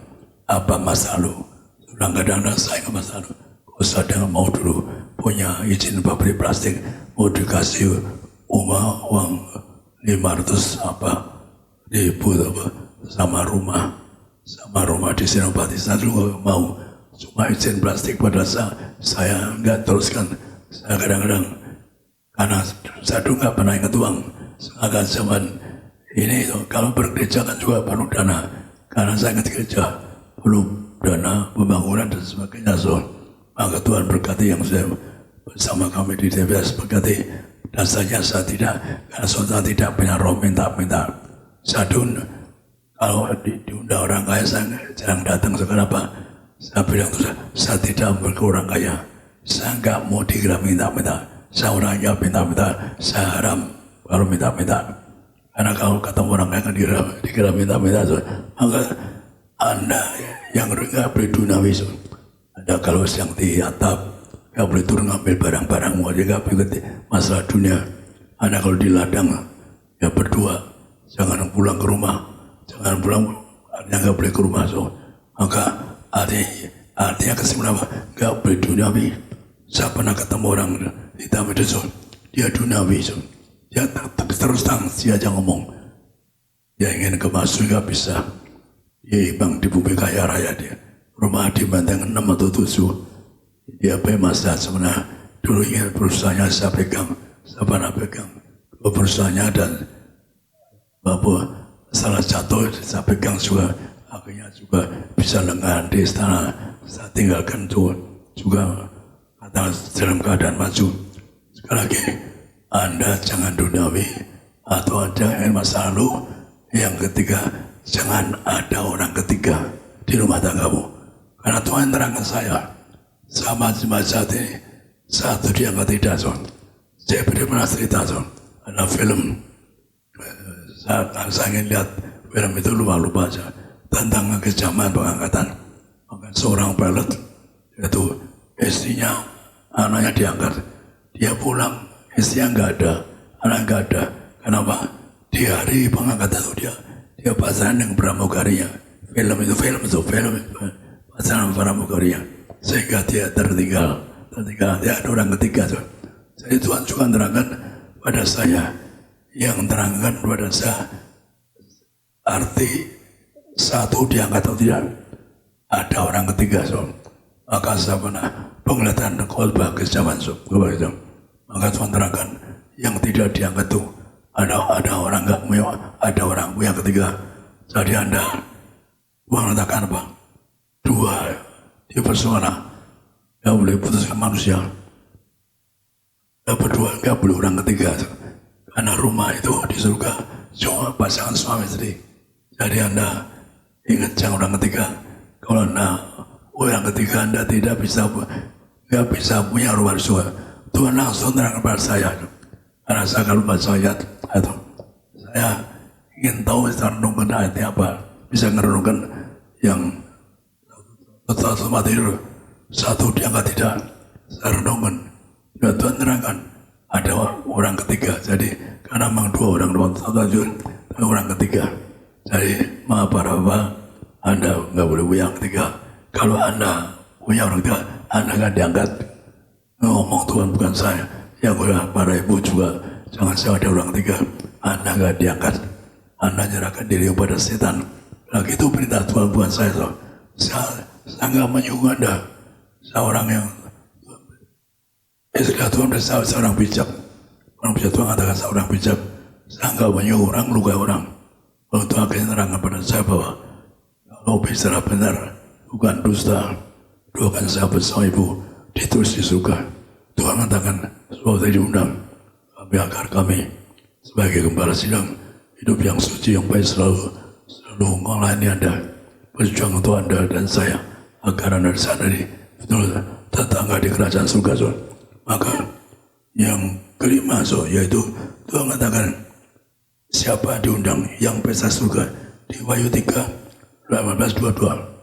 apa masa lalu. Kadang-kadang saya nggak masa lalu. Kalau saya mau dulu punya izin pabrik plastik, mau dikasih uang 500 ribu sama rumah di Senopati. Saya dulu mau cuma izin plastik pada saya nggak teruskan. Saya kadang-kadang karena saya dulu nggak pernah ingat uang. Agak zaman Ini itu, kalau bergereja kan juga perlu dana. Karena saya ingat gereja perlu dana, pembangunan dan sebagainya. So, maka Tuhan berkati yang saya bersama kami di TPS berkati. Dan saya tidak, karena saudara tidak punya roh minta-minta. Sadun, kalau diundang orang kaya saya jarang datang. Sekarang apa? Saya bilang terus, saya tidak berkurang kaya. Saya enggak mau dikira minta-minta. Saya orangnya minta-minta, saya haram kalau minta-minta. Karena kalau ketemu orang kaya kan dikira minta-minta. Maka Anda yang enggak boleh dunawi. Ada kalau yang di atap, enggak boleh turun ngambil barang-barangmu aja, enggak boleh masalah dunia. Anda kalau di ladang, ya berdua, jangan pulang ke rumah. Jangan pulang, artinya enggak boleh ke rumah. So, maka artinya kesimpulan apa? Enggak boleh duniawi. Saya pernah ketemu orang di Taman Deso, dia duniawi. So. Dia terus dia aja ngomong. Dia ingin ke Masuk enggak bisa. Dia bang di bumi kaya raya dia. Rumah di Banteng 6 atau 7. Dia bebas sebenarnya. Dulu ingin perusahaannya saya pegang. Saya pernah pegang perusahaannya dan bahwa salah satu saya pegang juga. Akhirnya juga bisa lengan di istana. Saya tinggalkan itu juga dalam keadaan maju. Sekali lagi, Anda jangan duniawi atau ada yang masa lalu. Yang ketiga, jangan ada orang ketiga di rumah tanggamu. Karena Tuhan terangkan saya sama saat ini satu dia nggak tidak son. Saya pernah cerita son. Ada film saya ingin lihat film itu lupa aja tentang kejaman pengangkatan. Maka seorang pilot itu istrinya anaknya diangkat, dia pulang istrinya nggak ada, anak nggak ada. Kenapa? Di hari pengangkatan itu dia pacaran dengan pramugarinya. Film itu pacaran pramugarinya, sehingga dia tertinggal. Dia ada orang ketiga tuh. Jadi Tuhan juga terangkan pada saya, yang terangkan pada saya arti satu diangkat atau tidak ada orang ketiga so. Maka saya pernah penglihatan khotbah ke zaman so. Maka Tuhan terangkan yang tidak diangkat itu ada orang ada orang yang ketiga. Jadi Anda mengatakan apa? Dua di persoalan nggak boleh putuskan manusia. Berdua nggak boleh orang ketiga. Karena rumah itu di surga cuma pasangan suami istri. Jadi Anda ingat jangan orang ketiga. Kalau Anda orang ketiga Anda nggak bisa punya rumah surga. Tuhan langsung terangkan pada saya. Karena saya kalau baca ayat itu, saya ingin tahu renungkan ayatnya apa. Bisa merenungkan yang satu mati satu diangkat tidak. Saya renungkan. Ya Tuhan terangkan ada orang ketiga. Jadi karena memang dua orang orang ketiga. Jadi maaf para bapak, Anda nggak boleh punya orang ketiga. Kalau Anda punya orang ketiga, Anda nggak diangkat. Ngomong Tuhan bukan saya. Yang para ibu juga jangan saya ada orang ketiga. Anda nggak diangkat. Anda nyerahkan diri kepada setan. Lagi itu perintah Tuhan bukan saya. So. Saya nggak menyuruh Anda. Saya orang yang istilah Tuhan dan saya seorang bijak. Orang bijak Tuhan katakan seorang bijak. Saya nggak menyuruh orang, lukai orang. Kalau Tuhan akan menerangkan pada saya bahwa kalau bicara benar, bukan dusta, doakan saya bersama ibu, ditulis di surga. Tuhan katakan, sebab saya diundang, kami agar kami sebagai gembala sidang, hidup yang suci, yang baik selalu melayani Anda, berjuang untuk Anda dan saya, agar Anda disadari, betul tetangga di kerajaan surga. So. Maka yang kelima yaitu Tuhan katakan siapa diundang yang pesta surga di Wahyu 3:18-22.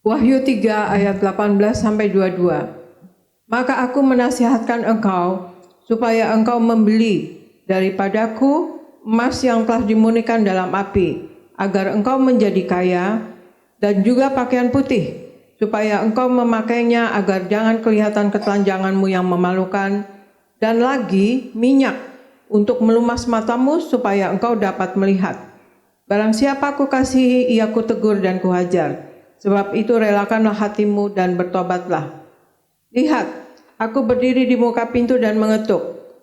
Wahyu 3 ayat 18-22. Maka aku menasihatkan engkau supaya engkau membeli daripadaku emas yang telah dimurnikan dalam api, agar engkau menjadi kaya, dan juga pakaian putih, supaya engkau memakainya agar jangan kelihatan ketelanjanganmu yang memalukan, dan lagi minyak untuk melumas matamu supaya engkau dapat melihat. Barang siapa ku kasihi, ia ku tegur dan ku hajar. Sebab itu relakanlah hatimu dan bertobatlah. Lihat, aku berdiri di muka pintu dan mengetuk.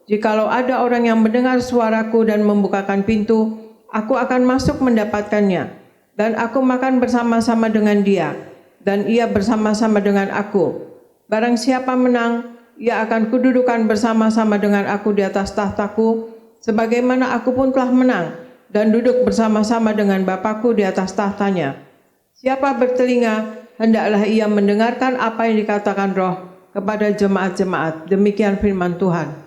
Jikalau ada orang yang mendengar suaraku dan membukakan pintu, aku akan masuk mendapatkannya, dan aku makan bersama-sama dengan dia, dan ia bersama-sama dengan aku. Barang siapa menang, ia akan kududukan bersama-sama dengan aku di atas tahtaku, sebagaimana aku pun telah menang, dan duduk bersama-sama dengan Bapakku di atas tahtanya. Siapa bertelinga, hendaklah ia mendengarkan apa yang dikatakan Roh kepada jemaat-jemaat. Demikian firman Tuhan.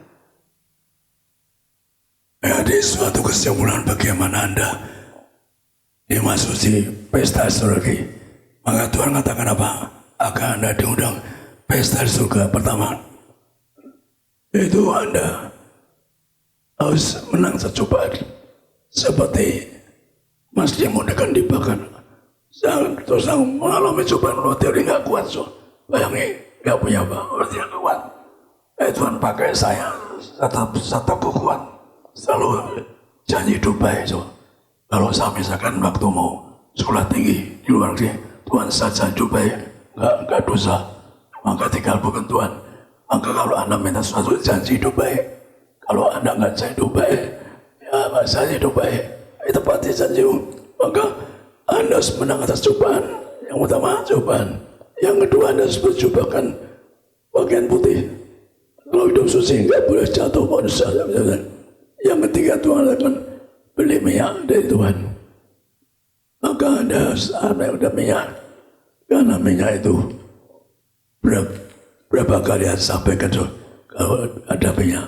Ada suatu kesimpulan bagaimana Anda dimasuki pesta surga. Maka Tuhan katakan apa? Akan Anda diundang pesta surga pertama. Itu Anda harus menang secobaan. Seperti Mas Dimon akan dibakar. Terus aku mengalami cobaan luar teori nggak kuat. So. Bayangin, nggak punya apa, berarti nggak kuat. Tuhan pakai saya, satu kuat. Selalu janji hidup baik. So. Kalau saya misalkan waktu mau sekolah tinggi di luar negeri, Tuhan saja hidup baik, nggak dosa. Maka tinggal bukan Tuhan. Maka kalau Anda minta sesuatu janji hidup baik, kalau Anda nggak janji hidup baik, ya saya hidup baik, itu pasti janji. Maka Anda harus menang atas cobaan. Yang pertama cobaan, yang kedua Anda harus berjubakan bagian putih. Kalau hidup suci nggak boleh jatuh manusia. Yang ketiga Tuhan akan beli minyak dari Tuhan. Maka Anda harus ada minyak, karena minyak itu berapa kali saya sampaikan, so, kalau ada minyak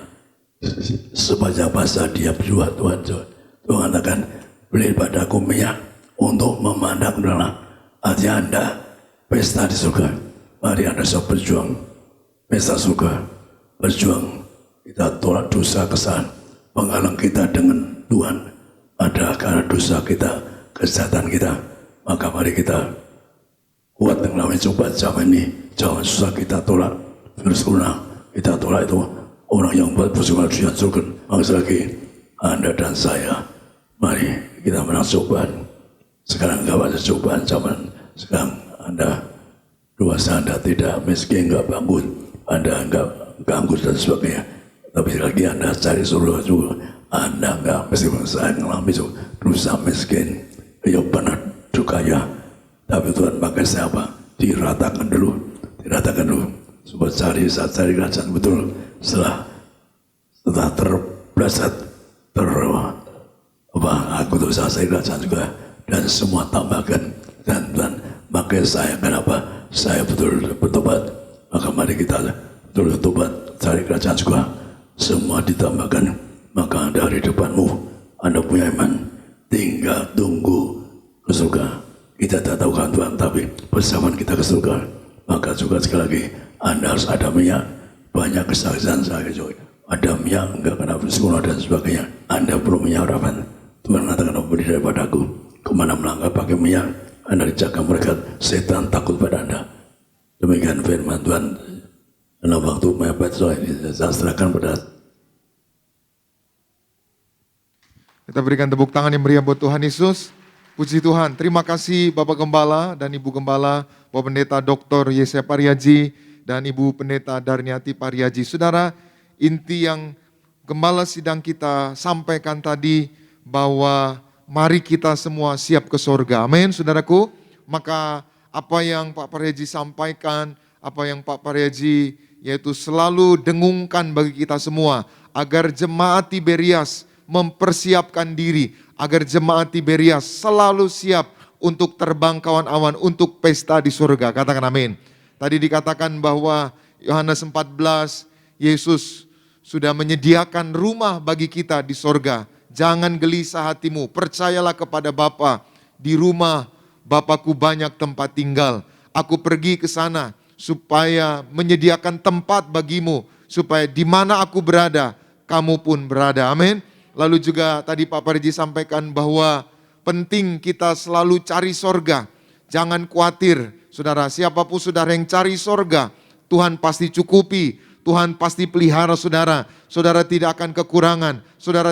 sepanjang masa dia berjuang Tuhan, so, Tuhan akan beli padaku minyak untuk memandang dalam hati Anda pesta di surga. Mari Anda semua berjuang pesta surga, berjuang. Kita tolak dosa kesalahan penghalang kita dengan Tuhan, ada karena dosa kita, kesehatan kita. Maka mari kita kuat dengan cobaan zaman ini. Jangan susah kita tolak virus corona, kita tolak itu orang yang buat bersuara dihancurkan. Maka lagi Anda dan saya, mari kita menang cobaan. Sekarang enggak ada cobaan zaman sekarang. Anda dewasa, Anda tidak miskin, enggak bangkrut, Anda enggak ganggu dan sebagainya. Tapi lagi Anda cari surga juga, Anda enggak, meskipun saya mengalami dosa miskin, ya pernah kaya, tapi Tuhan pakai saya apa? Diratakan dulu, supaya saya cari kerajaan betul. Setelah terbelasat, aku tuh saya cari kerajaan juga, dan semua tambahkan, dan pakai saya. Kenapa? Saya betul bertobat. Maka mari kita betul bertobat, cari kerajaan juga, semua ditambahkan. Maka dari depanmu Anda punya iman, tinggal tunggu ke surga. Kita tak tahu kan Tuhan, tapi bersama kita ke surga. Maka juga sekali lagi Anda harus ada minyak. Banyak kesaksian saya juga, ada minyak enggak kena sekolah dan sebagainya. Anda perlu minyak harapan. Tuhan mengatakan beri daripada aku, kemana melangkah pakai minyak, Anda dijaga mereka, setan takut pada Anda. Demikian firman Tuhan. Dalam waktu mepet saya serahkan pada. Kita berikan tepuk tangan yang meriah buat Tuhan Yesus. Puji Tuhan. Terima kasih Bapak Gembala dan Ibu Gembala, Bapak Pendeta Dr. Yesaya Pariaji dan Ibu Pendeta Darniati Pariaji. Saudara, inti yang Gembala sidang kita sampaikan tadi bahwa mari kita semua siap ke surga. Amin, saudaraku. Maka apa yang Pak Pariaji sampaikan, apa yang Pak Pariaji yaitu selalu dengungkan bagi kita semua, agar jemaat Tiberias mempersiapkan diri, agar jemaat Tiberias selalu siap untuk terbang kawan awan, untuk pesta di surga. Katakan amin. Tadi dikatakan bahwa Yohanes 14, Yesus sudah menyediakan rumah bagi kita di surga. Jangan gelisah hatimu, percayalah kepada Bapa. Di rumah Bapakku banyak tempat tinggal. Aku pergi ke sana supaya menyediakan tempat bagimu, supaya di mana aku berada, kamu pun berada. Amin. Lalu juga tadi Pak Parji sampaikan bahwa penting kita selalu cari sorga. Jangan khawatir, saudara, siapapun saudara yang cari sorga, Tuhan pasti cukupi, Tuhan pasti pelihara saudara. Saudara tidak akan kekurangan, saudara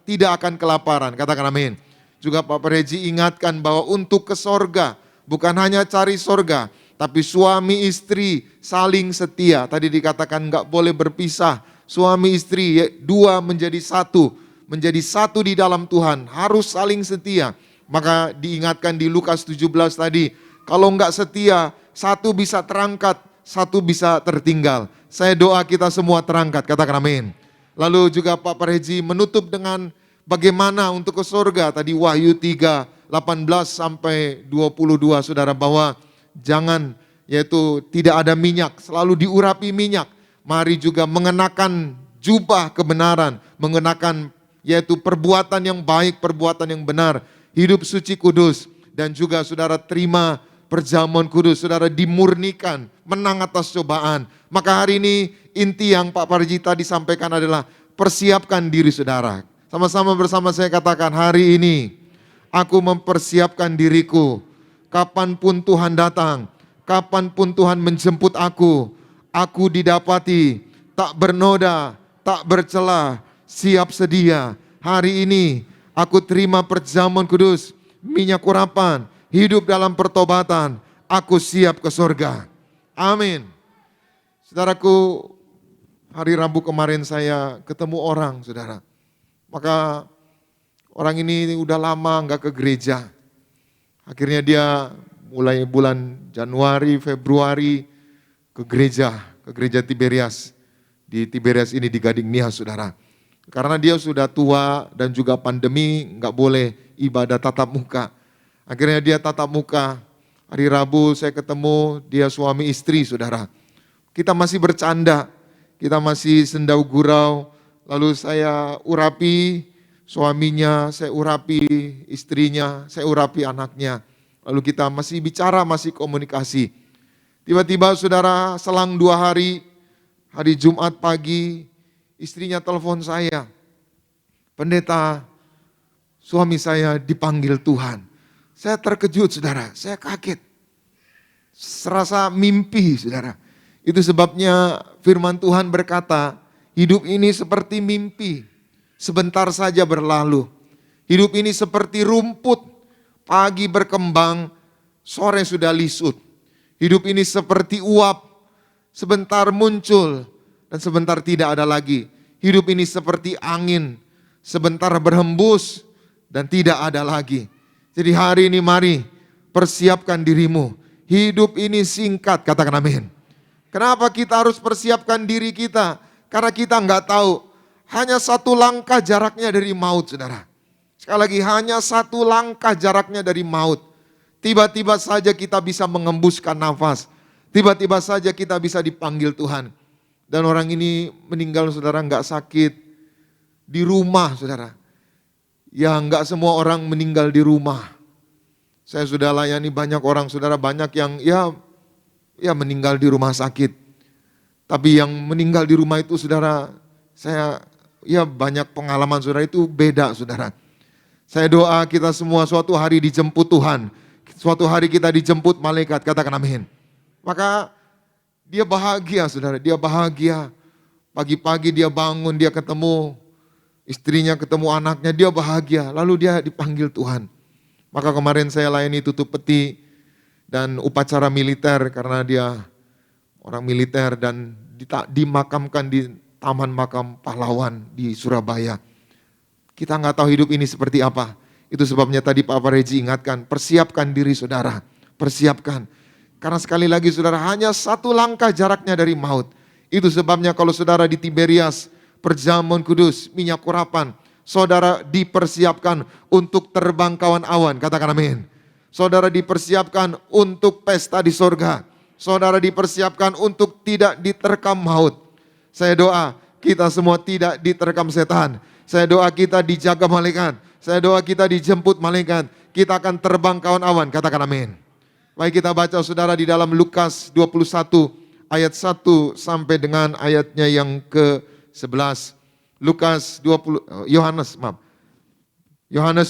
tidak akan kelaparan. Katakan amin. Juga Pak Parji ingatkan bahwa untuk ke sorga, bukan hanya cari sorga, tapi suami istri saling setia. Tadi dikatakan enggak boleh berpisah. suami istri, dua menjadi satu di dalam Tuhan, harus saling setia. Maka diingatkan di Lukas 17 tadi, kalau enggak setia, satu bisa terangkat, satu bisa tertinggal. Saya doa kita semua terangkat, katakan amin. Lalu juga Pak Parheji menutup dengan bagaimana untuk ke surga. Tadi Wahyu 3, 18 sampai 22, saudara, bahwa jangan, yaitu tidak ada minyak, selalu diurapi minyak. Mari juga mengenakan jubah kebenaran, mengenakan yaitu perbuatan yang baik, perbuatan yang benar, hidup suci kudus, dan juga saudara terima perjamuan kudus, saudara dimurnikan, menang atas cobaan. Maka hari ini inti yang Pak Parji tadi sampaikan adalah persiapkan diri saudara. Sama-sama bersama saya katakan, hari ini aku mempersiapkan diriku. Kapanpun Tuhan datang, kapanpun Tuhan menjemput aku didapati tak bernoda, tak bercela, siap sedia. Hari ini aku terima perjamuan kudus, minyak urapan, hidup dalam pertobatan, aku siap ke surga. Amin. Saudaraku, hari Rabu kemarin saya ketemu orang, saudara. Maka orang ini udah lama nggak ke gereja. Akhirnya dia mulai bulan Januari, Februari ke gereja Tiberias. Di Tiberias ini di Gading Nia, saudara. Karena dia sudah tua dan juga pandemi nggak boleh ibadah tatap muka. Akhirnya dia tatap muka. Hari Rabu saya ketemu, dia suami istri, saudara. Kita masih bercanda, kita masih sendau gurau. Lalu saya urapi suaminya, saya urapi istrinya, saya urapi anaknya. Lalu kita masih bicara, masih komunikasi. Tiba-tiba saudara, selang 2 hari, hari Jumat pagi, istrinya telepon saya. Pendeta, suami saya dipanggil Tuhan. Saya terkejut, saudara, saya kaget. Serasa mimpi, saudara. Itu sebabnya firman Tuhan berkata, hidup ini seperti mimpi, sebentar saja berlalu. Hidup ini seperti rumput, pagi berkembang, sore sudah lisut. Hidup ini seperti uap, sebentar muncul dan sebentar tidak ada lagi. Hidup ini seperti angin, sebentar berhembus dan tidak ada lagi. Jadi hari ini mari persiapkan dirimu. Hidup ini singkat, katakan amin. Kenapa kita harus persiapkan diri kita? Karena kita nggak tahu, hanya 1 langkah jaraknya dari maut, saudara. Sekali lagi, hanya 1 langkah jaraknya dari maut. Tiba-tiba saja kita bisa mengembuskan nafas. Tiba-tiba saja kita bisa dipanggil Tuhan. Dan orang ini meninggal, saudara, nggak sakit di rumah, saudara. Ya nggak semua orang meninggal di rumah. Saya sudah layani banyak orang, saudara, banyak yang ya meninggal di rumah sakit. Tapi yang meninggal di rumah itu, saudara, saya banyak pengalaman, saudara, itu beda, saudara. Saya doa kita semua suatu hari dijemput Tuhan. Suatu hari kita dijemput malaikat, katakan amin. Maka dia bahagia, saudara, dia bahagia. Pagi-pagi dia bangun, dia ketemu istrinya, ketemu anaknya, dia bahagia. Lalu dia dipanggil Tuhan. Maka kemarin saya layani tutup peti dan upacara militer karena dia orang militer dan dimakamkan di Taman Makam Pahlawan di Surabaya. Kita nggak tahu hidup ini seperti apa. Itu sebabnya tadi Pak Parheji ingatkan, persiapkan diri saudara, persiapkan. Karena sekali lagi saudara, hanya 1 langkah jaraknya dari maut. Itu sebabnya kalau saudara di Tiberias, perjamuan kudus, minyak urapan, saudara dipersiapkan untuk terbang kawan awan, katakan amin. Saudara dipersiapkan untuk pesta di sorga. Saudara dipersiapkan untuk tidak diterkam maut. Saya doa kita semua tidak diterkam setan. Saya doa kita dijaga malaikat. Saya doa kita dijemput malaikat. Kita akan terbang kawan awan, katakan amin. Baik, kita baca saudara di dalam Lukas 21 ayat 1 sampai dengan ayatnya yang ke-11. Yohanes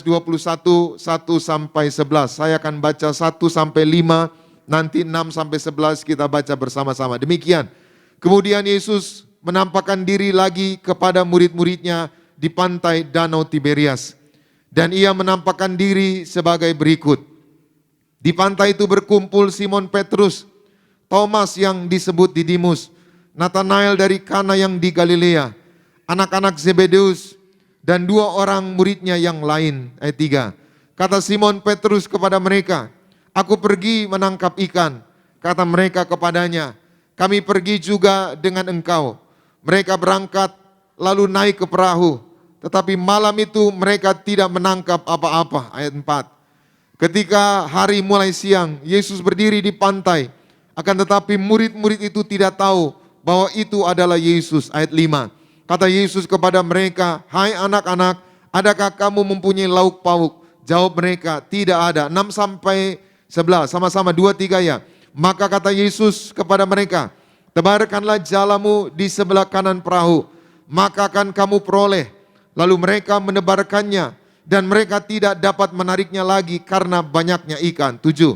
21, 1 sampai 11. Saya akan baca 1 sampai 5, nanti 6 sampai 11 kita baca bersama-sama. Demikian. Kemudian Yesus menampakkan diri lagi kepada murid-muridnya di pantai Danau Tiberias. Dan ia menampakkan diri sebagai berikut. Di pantai itu berkumpul Simon Petrus, Thomas yang disebut Didimus, Nathanael dari Kana yang di Galilea, anak-anak Zebedeus, dan 2 orang muridnya yang lain. Ayat 3. Kata Simon Petrus kepada mereka, "Aku pergi menangkap ikan." Kata mereka kepadanya, "Kami pergi juga dengan engkau." Mereka berangkat lalu naik ke perahu. Tetapi malam itu mereka tidak menangkap apa-apa. Ayat 4. Ketika hari mulai siang, Yesus berdiri di pantai. Akan tetapi murid-murid itu tidak tahu bahwa itu adalah Yesus. Ayat 5. Kata Yesus kepada mereka, "Hai anak-anak, adakah kamu mempunyai lauk pauk?" Jawab mereka, "Tidak ada." 6 sampai 11, sama-sama 2, 3 ya. Maka kata Yesus kepada mereka, "Tebarkanlah jalamu di sebelah kanan perahu, maka akan kamu peroleh." Lalu mereka menebarkannya, dan mereka tidak dapat menariknya lagi karena banyaknya ikan. 7.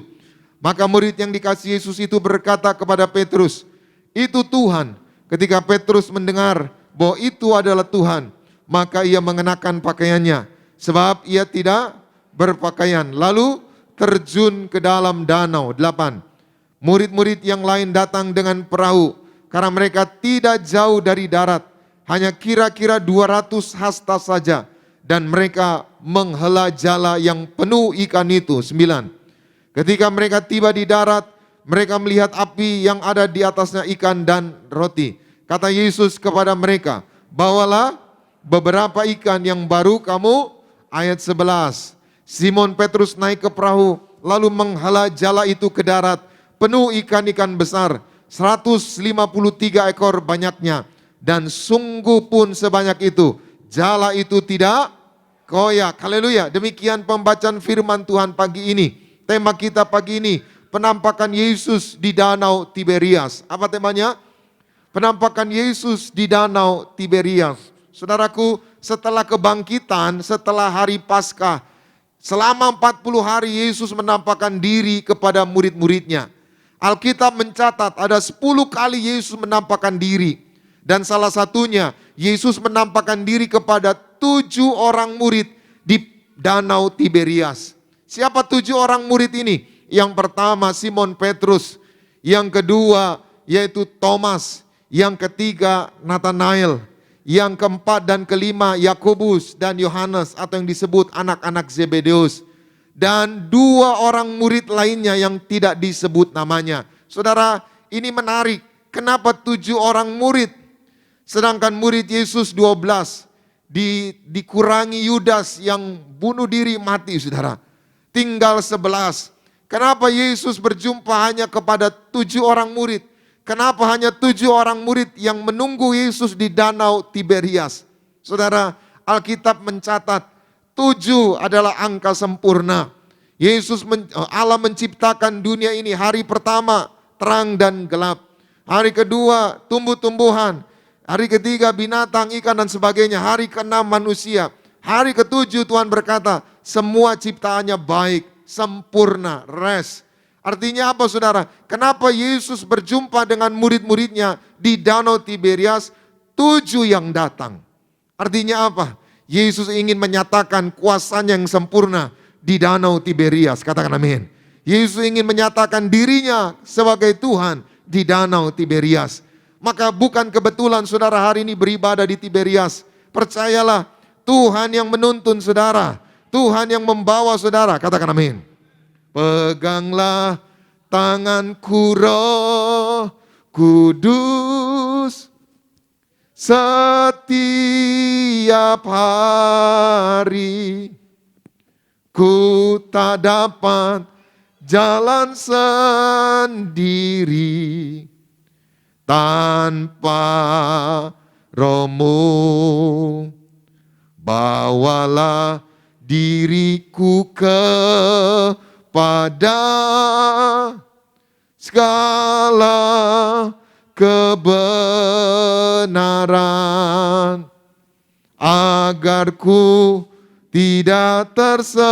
Maka murid yang dikasihi Yesus itu berkata kepada Petrus, "Itu Tuhan." Ketika Petrus mendengar bahwa itu adalah Tuhan, maka ia mengenakan pakaiannya, sebab ia tidak berpakaian, lalu terjun ke dalam danau. 8. Murid-murid yang lain datang dengan perahu, karena mereka tidak jauh dari darat, hanya kira-kira 200 hasta saja, dan mereka menghela jala yang penuh ikan itu. 9. Ketika mereka tiba di darat, mereka melihat api yang ada di atasnya ikan dan roti. Kata Yesus kepada mereka, "Bawalah beberapa ikan yang baru kamu." Ayat 11. Simon Petrus naik ke perahu, lalu menghela jala itu ke darat, penuh ikan-ikan besar, 153 ekor banyaknya. Dan sungguh pun sebanyak itu, jala itu tidak koyak. Haleluya. Demikian pembacaan firman Tuhan pagi ini. Tema kita pagi ini, penampakan Yesus di Danau Tiberias. Apa temanya? Penampakan Yesus di Danau Tiberias. Saudaraku, setelah kebangkitan, setelah hari Paskah, selama 40 hari Yesus menampakkan diri kepada murid-muridnya. Alkitab mencatat ada 10 kali Yesus menampakkan diri. Dan salah satunya, Yesus menampakkan diri kepada 7 orang murid di Danau Tiberias. Siapa 7 orang murid ini? Yang pertama Simon Petrus, yang kedua yaitu Thomas, yang ketiga Nathanael, yang keempat dan kelima Yakobus dan Yohanes atau yang disebut anak-anak Zebedeus. Dan 2 orang murid lainnya yang tidak disebut namanya. Saudara, ini menarik. Kenapa 7 orang murid? Sedangkan murid Yesus 12 dikurangi Yudas yang bunuh diri mati, saudara. Tinggal 11. Kenapa Yesus berjumpa hanya kepada 7 orang murid? Kenapa hanya 7 orang murid yang menunggu Yesus di Danau Tiberias? Saudara, Alkitab mencatat 7 adalah angka sempurna. Allah menciptakan dunia ini, hari pertama terang dan gelap. Hari kedua tumbuh-tumbuhan. Hari ketiga binatang, ikan dan sebagainya. Hari ke-6 manusia. Hari ke-7 Tuhan berkata, semua ciptaannya baik, sempurna, rest. Artinya apa saudara? Kenapa Yesus berjumpa dengan murid-muridnya di Danau Tiberias? 7 yang datang. Artinya apa? Yesus ingin menyatakan kuasanya yang sempurna di Danau Tiberias. Katakan amin. Yesus ingin menyatakan dirinya sebagai Tuhan di Danau Tiberias. Maka bukan kebetulan saudara hari ini beribadah di Tiberias. Percayalah, Tuhan yang menuntun saudara. Tuhan yang membawa saudara. Katakan amin. Peganglah tanganku Roh Kudus setiap hari. Ku tak dapat jalan sendiri tanpa Roh-Mu. Bawalah diriku kepada segala kebenaran, agar ku tidak tersesat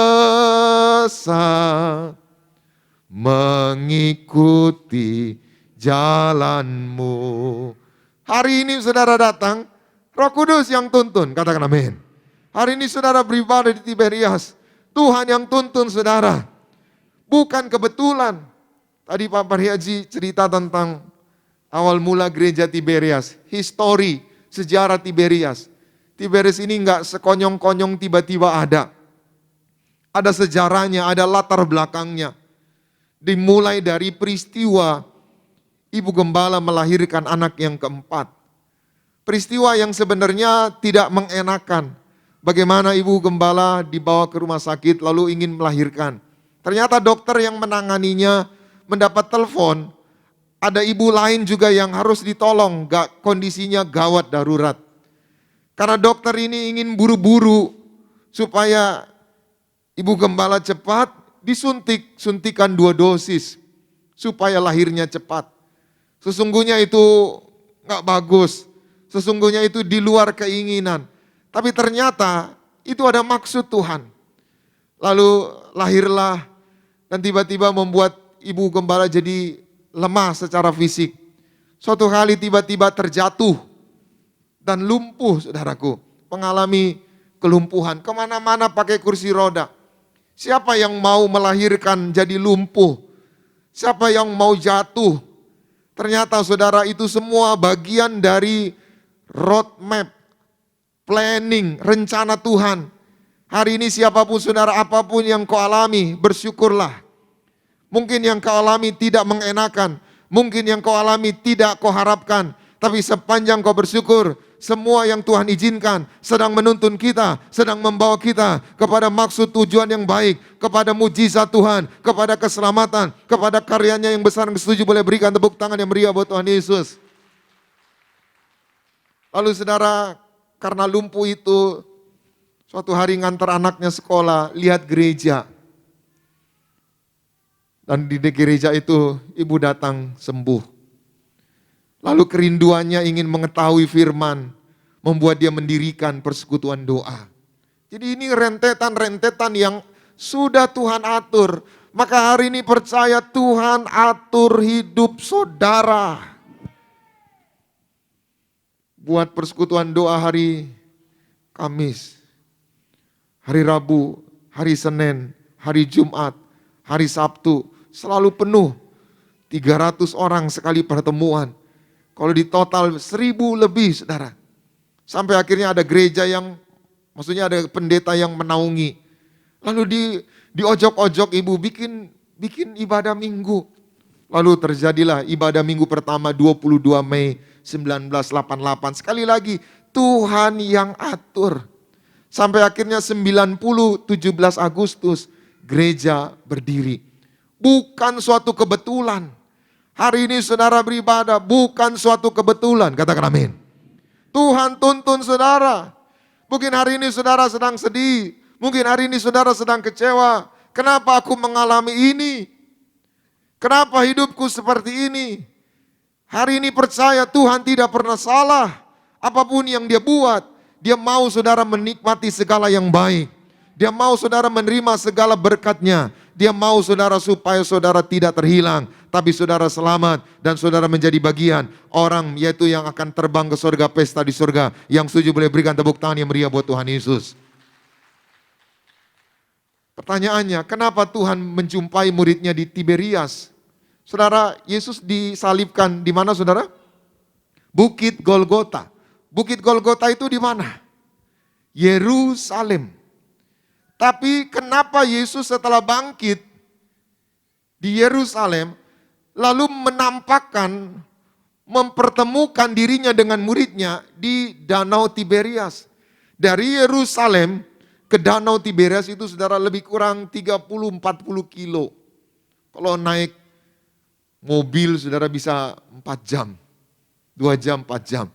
mengikuti jalan-Mu. Hari ini saudara datang, Roh Kudus yang tuntun, katakan amin. Hari ini saudara beribadah di Tiberias, Tuhan yang tuntun saudara. Bukan kebetulan. Tadi Pak Pariaji cerita tentang awal mula gereja Tiberias, histori, sejarah Tiberias. Tiberias ini enggak sekonyong-konyong tiba-tiba ada. Ada sejarahnya, ada latar belakangnya. Dimulai dari peristiwa ibu gembala melahirkan anak yang keempat. Peristiwa yang sebenarnya tidak mengenakan. Bagaimana ibu gembala dibawa ke rumah sakit lalu ingin melahirkan. Ternyata dokter yang menanganinya mendapat telepon, ada ibu lain juga yang harus ditolong, kondisinya gawat darurat. Karena dokter ini ingin buru-buru supaya ibu gembala cepat suntikan 2 dosis supaya lahirnya cepat. Sesungguhnya itu nggak bagus, sesungguhnya itu di luar keinginan. Tapi ternyata itu ada maksud Tuhan. Lalu lahirlah dan tiba-tiba membuat ibu gembala jadi lemah secara fisik. Suatu kali tiba-tiba terjatuh dan lumpuh, saudaraku. Mengalami kelumpuhan, kemana-mana pakai kursi roda. Siapa yang mau melahirkan jadi lumpuh? Siapa yang mau jatuh? Ternyata saudara itu semua bagian dari roadmap, planning, rencana Tuhan. Hari ini siapapun saudara, apapun yang kau alami, bersyukurlah. Mungkin yang kau alami tidak mengenakan, mungkin yang kau alami tidak kau harapkan. Tapi sepanjang kau bersyukur, semua yang Tuhan izinkan sedang menuntun kita, sedang membawa kita kepada maksud tujuan yang baik, kepada mujizat Tuhan, kepada keselamatan, kepada karyanya yang besar yang setuju. Boleh berikan tepuk tangan yang meriah buat Tuhan Yesus. Lalu saudara, karena lumpuh itu, suatu hari ngantar anaknya sekolah, lihat gereja. Dan di gereja itu ibu datang sembuh. Lalu kerinduannya ingin mengetahui firman, membuat dia mendirikan persekutuan doa. Jadi ini rentetan-rentetan yang sudah Tuhan atur. Maka hari ini percaya Tuhan atur hidup saudara. Buat persekutuan doa hari Kamis, hari Rabu, hari Senin, hari Jumat, hari Sabtu, selalu penuh. 300 orang sekali pertemuan. Kalau di total 1.000 lebih, saudara. Sampai akhirnya ada gereja yang, maksudnya ada pendeta yang menaungi. Lalu di ojok-ojok ibu bikin ibadah minggu. Lalu terjadilah ibadah minggu pertama 22 Mei 1988. Sekali lagi, Tuhan yang atur. Sampai akhirnya 17 Agustus, gereja berdiri. Bukan suatu kebetulan. Hari ini saudara beribadah bukan suatu kebetulan, katakan amin. Tuhan tuntun saudara. Mungkin hari ini saudara sedang sedih, mungkin hari ini saudara sedang kecewa. Kenapa aku mengalami ini? Kenapa hidupku seperti ini? Hari ini percaya Tuhan tidak pernah salah. Apapun yang dia buat, dia mau saudara menikmati segala yang baik. Dia mau saudara menerima segala berkat-Nya. Dia mau saudara supaya saudara tidak terhilang, tapi saudara selamat dan saudara menjadi bagian orang yaitu yang akan terbang ke surga, pesta di surga. Yang setuju boleh berikan tepuk tangan yang meriah buat Tuhan Yesus. Pertanyaannya, kenapa Tuhan menjumpai muridnya di Tiberias? Saudara, Yesus disalibkan di mana saudara? Bukit Golgota. Bukit Golgota itu di mana? Yerusalem. Tapi kenapa Yesus setelah bangkit di Yerusalem, lalu menampakkan, mempertemukan dirinya dengan muridnya di Danau Tiberias. Dari Yerusalem ke Danau Tiberias itu saudara lebih kurang 30-40 kilo. Kalau naik mobil saudara bisa 4 jam, 2 jam, 4 jam.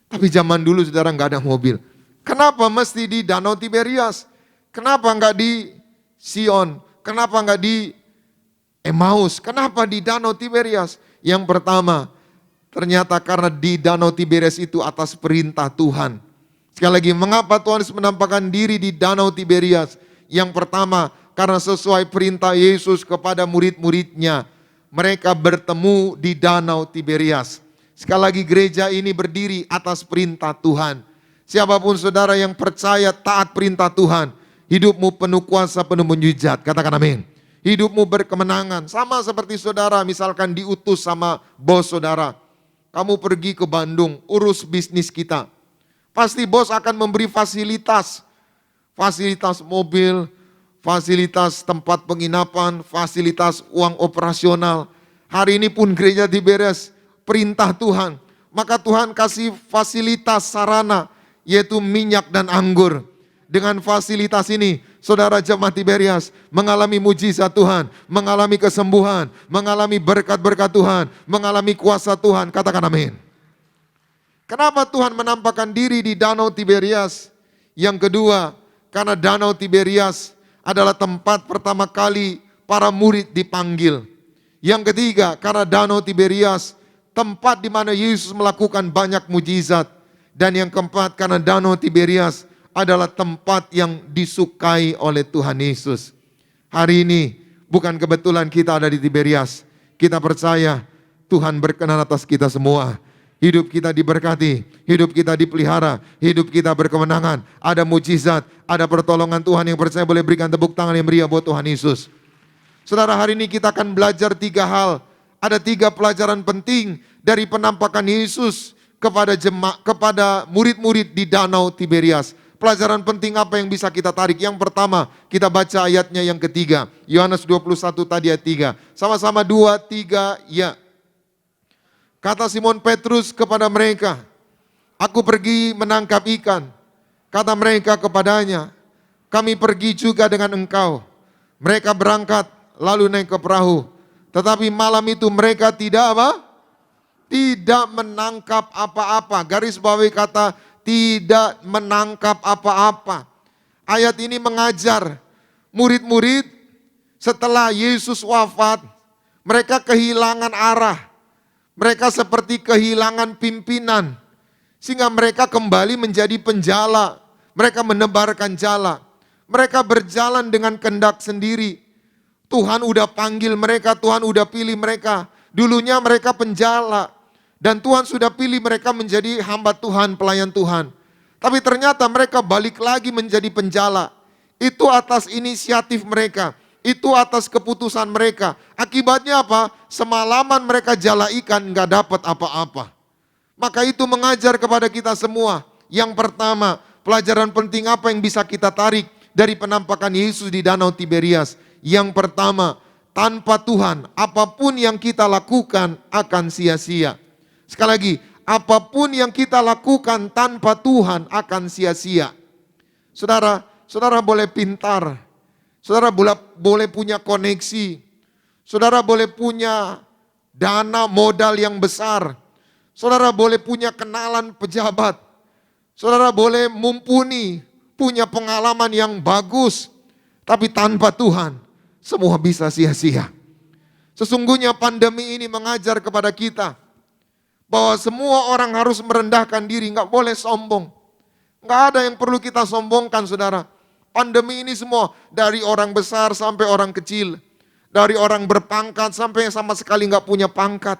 Tapi zaman dulu saudara nggak ada mobil. Kenapa mesti di Danau Tiberias? Kenapa enggak di Sion? Kenapa enggak di Emmaus? Kenapa di Danau Tiberias? Yang pertama, ternyata karena di Danau Tiberias itu atas perintah Tuhan. Sekali lagi, mengapa Tuhan menampakkan diri di Danau Tiberias? Yang pertama, karena sesuai perintah Yesus kepada murid-muridnya. Mereka bertemu di Danau Tiberias. Sekali lagi, gereja ini berdiri atas perintah Tuhan. Siapapun saudara yang percaya taat perintah Tuhan, hidupmu penuh kuasa, penuh mujizat. Katakan amin. Hidupmu berkemenangan. Sama seperti saudara misalkan diutus sama bos saudara. kamu pergi ke Bandung, urus bisnis kita. Pasti bos akan memberi fasilitas. Fasilitas mobil, fasilitas tempat penginapan, fasilitas uang operasional. Hari ini pun gereja Tiberias, perintah Tuhan. Maka Tuhan kasih fasilitas sarana, yaitu minyak dan anggur. Dengan fasilitas ini, saudara jemaat Tiberias mengalami mujizat Tuhan, mengalami kesembuhan, mengalami berkat-berkat Tuhan, mengalami kuasa Tuhan. Katakan amin. Kenapa Tuhan menampakkan diri di Danau Tiberias? Yang kedua, karena Danau Tiberias adalah tempat pertama kali para murid dipanggil. Yang ketiga, karena Danau Tiberias tempat di mana Yesus melakukan banyak mujizat. Dan yang keempat, karena Danau Tiberias adalah tempat yang disukai oleh Tuhan Yesus. Hari ini bukan kebetulan kita ada di Tiberias. Kita percaya Tuhan berkenan atas kita semua. Hidup kita diberkati, hidup kita dipelihara, hidup kita berkemenangan. Ada mujizat, ada pertolongan Tuhan. Yang percaya boleh berikan tepuk tangan yang meriah buat Tuhan Yesus. Saudara, hari ini kita akan belajar 3 hal. Ada 3 pelajaran penting dari penampakan Yesus kepada murid-murid di Danau Tiberias. Pelajaran penting apa yang bisa kita tarik? Yang pertama, kita baca ayatnya yang ketiga. Yohanes 21 tadi ayat 3. Sama-sama 2, 3, ya. Kata Simon Petrus kepada mereka, aku pergi menangkap ikan. Kata mereka kepadanya, kami pergi juga dengan engkau. Mereka berangkat lalu naik ke perahu. Tetapi malam itu mereka tidak apa? Tidak menangkap apa-apa. Garis bawahi kata tidak menangkap apa-apa. Ayat ini mengajar murid-murid setelah Yesus wafat, mereka kehilangan arah. Mereka seperti kehilangan pimpinan. Sehingga mereka kembali menjadi penjala. Mereka menebarkan jala. Mereka berjalan dengan kehendak sendiri. Tuhan udah panggil mereka, Tuhan udah pilih mereka. Dulunya mereka penjala. Dan Tuhan sudah pilih mereka menjadi hamba Tuhan, pelayan Tuhan. Tapi ternyata mereka balik lagi menjadi penjala. Itu atas inisiatif mereka. Itu atas keputusan mereka. Akibatnya apa? Semalaman mereka jala ikan gak dapat apa-apa. Maka itu mengajar kepada kita semua. Yang pertama, pelajaran penting apa yang bisa kita tarik dari penampakan Yesus di Danau Tiberias? Yang pertama, tanpa Tuhan apapun yang kita lakukan akan sia-sia. Sekali lagi, apapun yang kita lakukan tanpa Tuhan akan sia-sia. Saudara boleh pintar. Saudara boleh punya koneksi. Saudara boleh punya dana modal yang besar. Saudara boleh punya kenalan pejabat. Saudara boleh mumpuni, punya pengalaman yang bagus. Tapi tanpa Tuhan, semua bisa sia-sia. Sesungguhnya pandemi ini mengajar kepada kita bahwa semua orang harus merendahkan diri, nggak boleh sombong. Nggak ada yang perlu kita sombongkan, saudara. Pandemi ini semua, dari orang besar sampai orang kecil. Dari orang berpangkat sampai yang sama sekali nggak punya pangkat.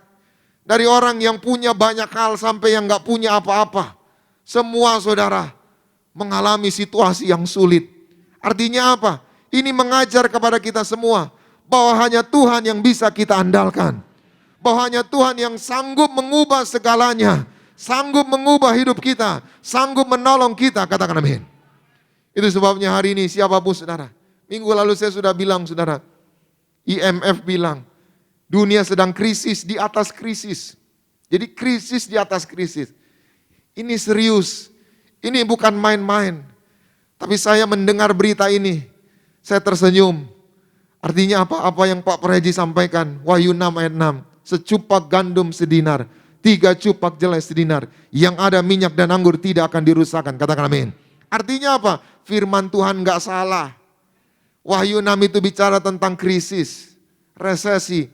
Dari orang yang punya banyak hal sampai yang nggak punya apa-apa. Semua saudara mengalami situasi yang sulit. Artinya apa? Ini mengajar kepada kita semua bahwa hanya Tuhan yang bisa kita andalkan. Bahwa hanya Tuhan yang sanggup mengubah segalanya. Sanggup mengubah hidup kita. Sanggup menolong kita. Katakan amin. Itu sebabnya hari ini siapapun saudara. Minggu lalu saya sudah bilang saudara. IMF bilang. Dunia sedang krisis di atas krisis. Jadi krisis di atas krisis. Ini serius. Ini bukan main-main. Tapi saya mendengar berita ini. Saya tersenyum. Artinya apa? Apa yang Pak Preji sampaikan. Wahyu 6 ayat 6. Secupak gandum sedinar, 3 cupak jelai sedinar. Yang ada minyak dan anggur tidak akan dirusakkan. Katakan amin. Artinya apa? Firman Tuhan gak salah. Wahyu 6 itu bicara tentang krisis, resesi.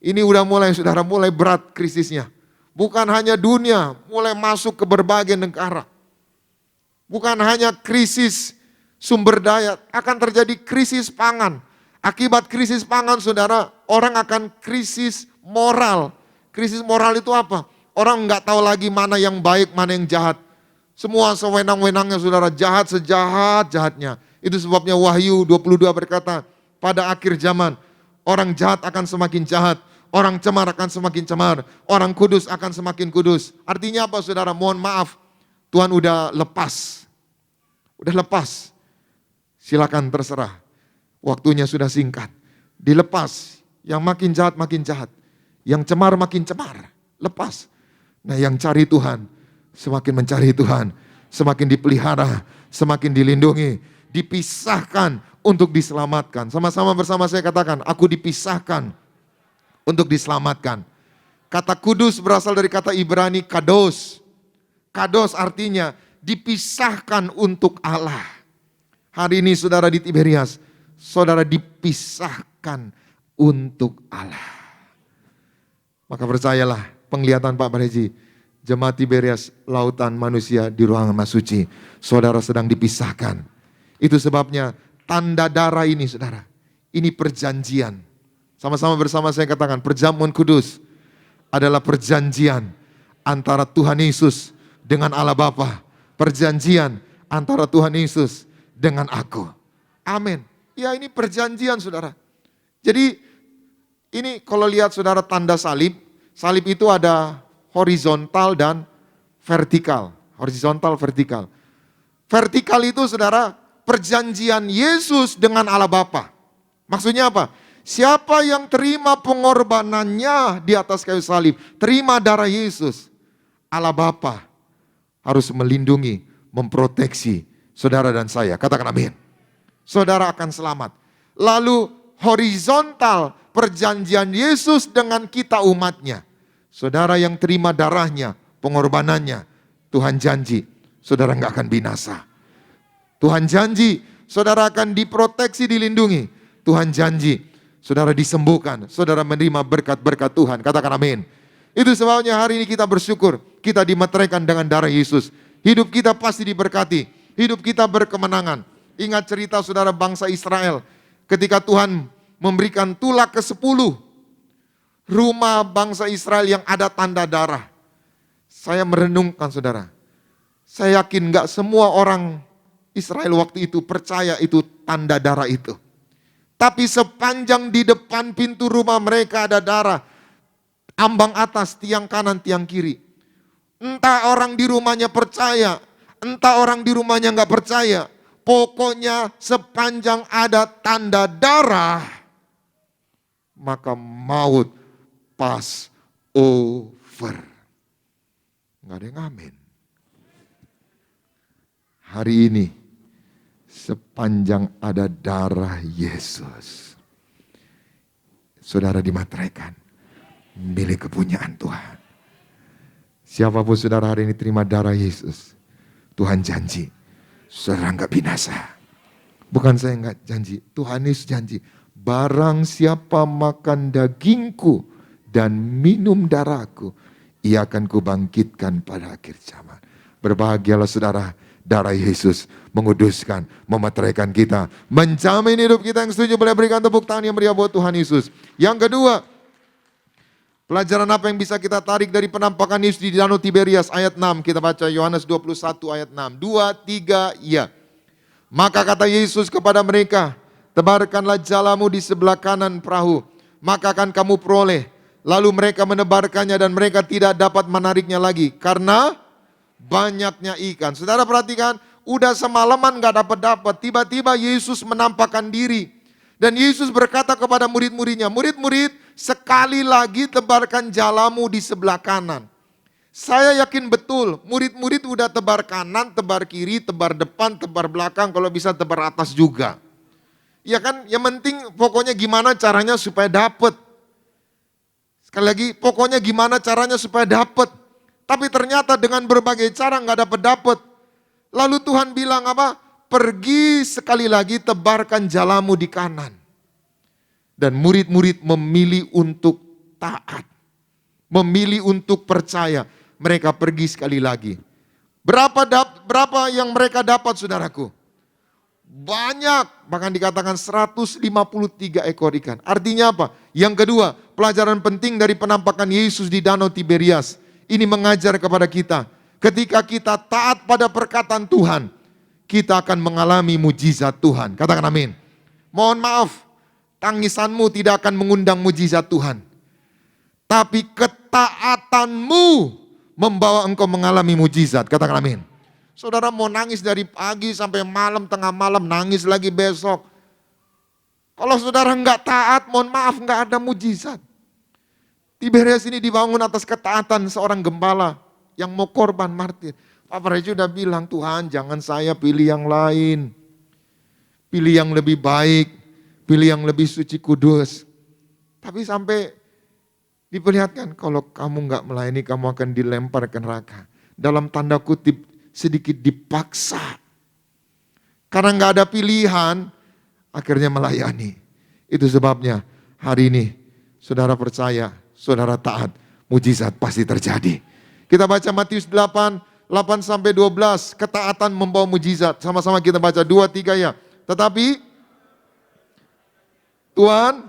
Ini udah mulai saudara, mulai berat krisisnya. Bukan hanya dunia, mulai masuk ke berbagai negara. Bukan hanya krisis sumber daya, akan terjadi krisis pangan. Akibat krisis pangan saudara, orang akan krisis moral. Krisis moral itu apa? Orang nggak tahu lagi mana yang baik, mana yang jahat. Semua sewenang-wenangnya saudara, jahat sejahat-jahatnya. Itu sebabnya Wahyu 22 berkata, pada akhir zaman orang jahat akan semakin jahat, Orang cemar akan semakin cemar. Orang kudus akan semakin kudus. Artinya apa saudara? Mohon maaf. Tuhan udah lepas. Udah lepas. Silakan terserah. Waktunya sudah singkat. Dilepas. Yang makin jahat makin jahat. Yang cemar makin cemar. Lepas. Nah yang cari Tuhan. Semakin mencari Tuhan. Semakin dipelihara. Semakin dilindungi. Dipisahkan untuk diselamatkan. Sama-sama bersama saya katakan. Aku dipisahkan untuk diselamatkan. Kata kudus berasal dari kata Ibrani kados. Kados artinya dipisahkan untuk Allah. Hari ini saudara di Tiberias, saudara dipisahkan untuk Allah. Maka percayalah penglihatan Pak Bareji, jemaat Tiberias lautan manusia di ruangan Masuci, saudara sedang dipisahkan. Itu sebabnya tanda darah ini saudara, ini perjanjian. Sama-sama bersama saya katakan, perjamuan kudus adalah perjanjian antara Tuhan Yesus dengan Allah Bapa. Perjanjian antara Tuhan Yesus dengan aku. Amin. Ya ini perjanjian saudara. Jadi ini kalau lihat saudara tanda salib. Salib itu ada horizontal dan vertikal. Horizontal, vertikal. Vertikal itu saudara perjanjian Yesus dengan Allah Bapa. Maksudnya apa? Siapa yang terima pengorbanannya di atas kayu salib, terima darah Yesus, Allah Bapa harus melindungi, memproteksi saudara dan saya. Katakan amin. Saudara akan selamat. Lalu horizontal perjanjian Yesus dengan kita umatnya. Saudara yang terima darahnya, pengorbanannya, Tuhan janji, saudara nggak akan binasa. Tuhan janji, saudara akan diproteksi, dilindungi. Tuhan janji, saudara disembuhkan, saudara menerima berkat-berkat Tuhan. Katakan amin. Itu sebabnya hari ini kita bersyukur, kita dimeteraikan dengan darah Yesus. Hidup kita pasti diberkati, hidup kita berkemenangan. Ingat cerita saudara bangsa Israel, ketika Tuhan memberikan tulah ke-10, rumah bangsa Israel yang ada tanda darah. Saya merenungkan saudara, saya yakin gak semua orang Israel waktu itu percaya itu tanda darah itu. Tapi sepanjang di depan pintu rumah mereka ada darah, ambang atas, tiang kanan, tiang kiri. Entah orang di rumahnya percaya, entah orang di rumahnya nggak percaya. Pokoknya sepanjang ada tanda darah, maka maut pas over. Nggak ada yang amin. Hari ini, sepanjang ada darah Yesus, saudara dimateraikan. Milik kepunyaan Tuhan. Siapapun saudara hari ini terima darah Yesus, Tuhan janji, saudara enggak binasa. Bukan saya enggak janji, Tuhan Yesus janji. Barang siapa makan dagingku dan minum darahku, ia akan kubangkitkan pada akhir zaman. Berbahagialah saudara, darah Yesus menguduskan, memeteraikan kita, menjamin hidup kita. Yang setuju boleh berikan tepuk tangan yang meriah buat Tuhan Yesus. Yang kedua, pelajaran apa yang bisa kita tarik dari penampakan Yesus di Danau Tiberias ayat 6. Kita baca Yohanes 21 ayat 6. 2, 3, ya. Maka kata Yesus kepada mereka, tebarkanlah jalamu di sebelah kanan perahu, maka akan kamu peroleh. Lalu mereka menebarkannya dan mereka tidak dapat menariknya lagi karena banyaknya ikan. Saudara perhatikan, udah semalaman gak dapat. Tiba-tiba Yesus menampakkan diri. Dan Yesus berkata kepada murid-muridnya, murid-murid, sekali lagi tebarkan jalamu di sebelah kanan. Saya yakin betul, murid-murid udah tebar kanan, tebar kiri, tebar depan, tebar belakang, kalau bisa tebar atas juga. Ya kan, yang penting pokoknya gimana caranya supaya dapat. Sekali lagi, pokoknya gimana caranya supaya dapat. Tapi ternyata dengan berbagai cara nggak dapat. Lalu Tuhan bilang apa? Pergi sekali lagi tebarkan jalamu di kanan. Dan murid-murid memilih untuk taat. Memilih untuk percaya. Mereka pergi sekali lagi. Berapa yang mereka dapat saudaraku? Banyak, bahkan dikatakan 153 ekor ikan. Artinya apa? Yang kedua, pelajaran penting dari penampakan Yesus di Danau Tiberias. Ini mengajar kepada kita. Ketika kita taat pada perkataan Tuhan, kita akan mengalami mujizat Tuhan. Katakan amin. Mohon maaf, tangisanmu tidak akan mengundang mujizat Tuhan. tapi ketaatanmu membawa engkau mengalami mujizat. Katakan amin. Saudara mau nangis dari pagi sampai malam, tengah malam, nangis lagi besok. Kalau saudara enggak taat, mohon maaf, enggak ada mujizat. Tiberias ini dibangun atas ketaatan seorang gembala yang mau korban martir. Pak Praji udah bilang, Tuhan jangan saya pilih yang lain. Pilih yang lebih baik, pilih yang lebih suci kudus. Tapi sampai diperlihatkan, kalau kamu enggak melayani, kamu akan dilempar ke neraka. Dalam tanda kutip, sedikit dipaksa. Karena enggak ada pilihan, akhirnya melayani. Itu sebabnya hari ini, saudara percaya, saudara taat, mujizat pasti terjadi. Kita baca Matius 8:8-12, ketaatan membawa mujizat. Sama-sama kita baca 2-3 ya. Tetapi Tuhan,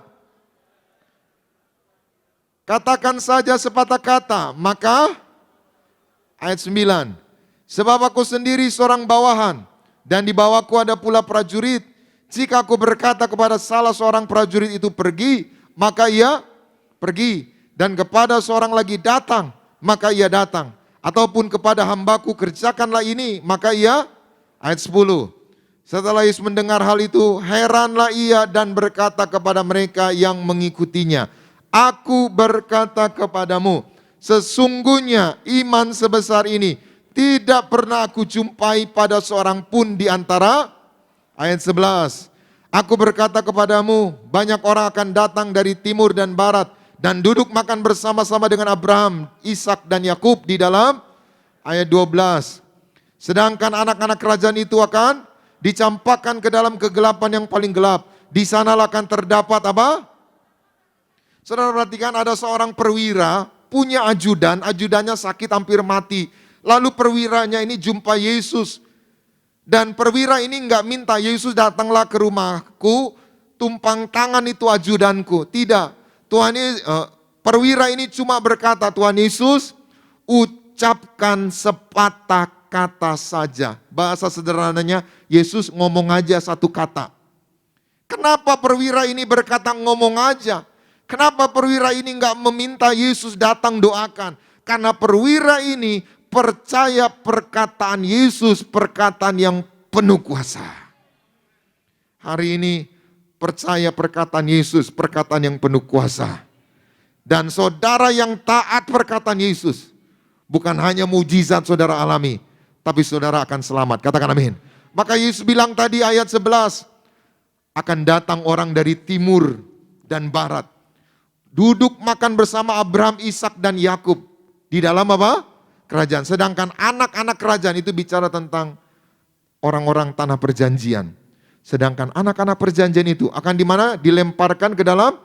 katakan saja sepatah kata, maka ayat 9, sebab aku sendiri seorang bawahan, dan di bawahku ada pula prajurit. Jika aku berkata kepada salah seorang prajurit itu pergi, maka ia pergi. Dan kepada seorang lagi datang, maka ia datang. Ataupun kepada hambaku kerjakanlah ini, maka ia, ayat 10. Setelah Yesus mendengar hal itu, heranlah ia dan berkata kepada mereka yang mengikutinya, aku berkata kepadamu, sesungguhnya iman sebesar ini tidak pernah aku jumpai pada seorang pun di antara, ayat 11. Aku berkata kepadamu, banyak orang akan datang dari timur dan barat dan duduk makan bersama-sama dengan Abraham, Ishak dan Yakub di dalam, ayat 12. Sedangkan anak-anak kerajaan itu akan dicampakkan ke dalam kegelapan yang paling gelap. Di sanalah akan terdapat apa? Saudara perhatikan, ada seorang perwira punya ajudan, ajudannya sakit hampir mati. Lalu perwiranya ini jumpa Yesus. Dan perwira ini enggak minta, Yesus datanglah ke rumahku, tumpang tangan itu ajudanku. Tidak. Perwira ini cuma berkata, Tuhan Yesus, ucapkan sepatah kata saja. Bahasa sederhananya, Yesus ngomong aja satu kata. Kenapa perwira ini berkata ngomong aja? Kenapa perwira ini enggak meminta Yesus datang doakan? Karena perwira ini percaya perkataan Yesus, perkataan yang penuh kuasa. Hari ini percaya perkataan Yesus, perkataan yang penuh kuasa. Dan saudara yang taat perkataan Yesus, bukan hanya mujizat saudara alami, tapi saudara akan selamat. Katakan amin. Maka Yesus bilang tadi ayat 11, akan datang orang dari timur dan barat. Duduk makan bersama Abraham, Ishak dan Yakub. Di dalam apa? Kerajaan. Sedangkan anak-anak kerajaan itu bicara tentang orang-orang tanah perjanjian. Sedangkan anak-anak perjanjian itu akan di mana? Dilemparkan ke dalam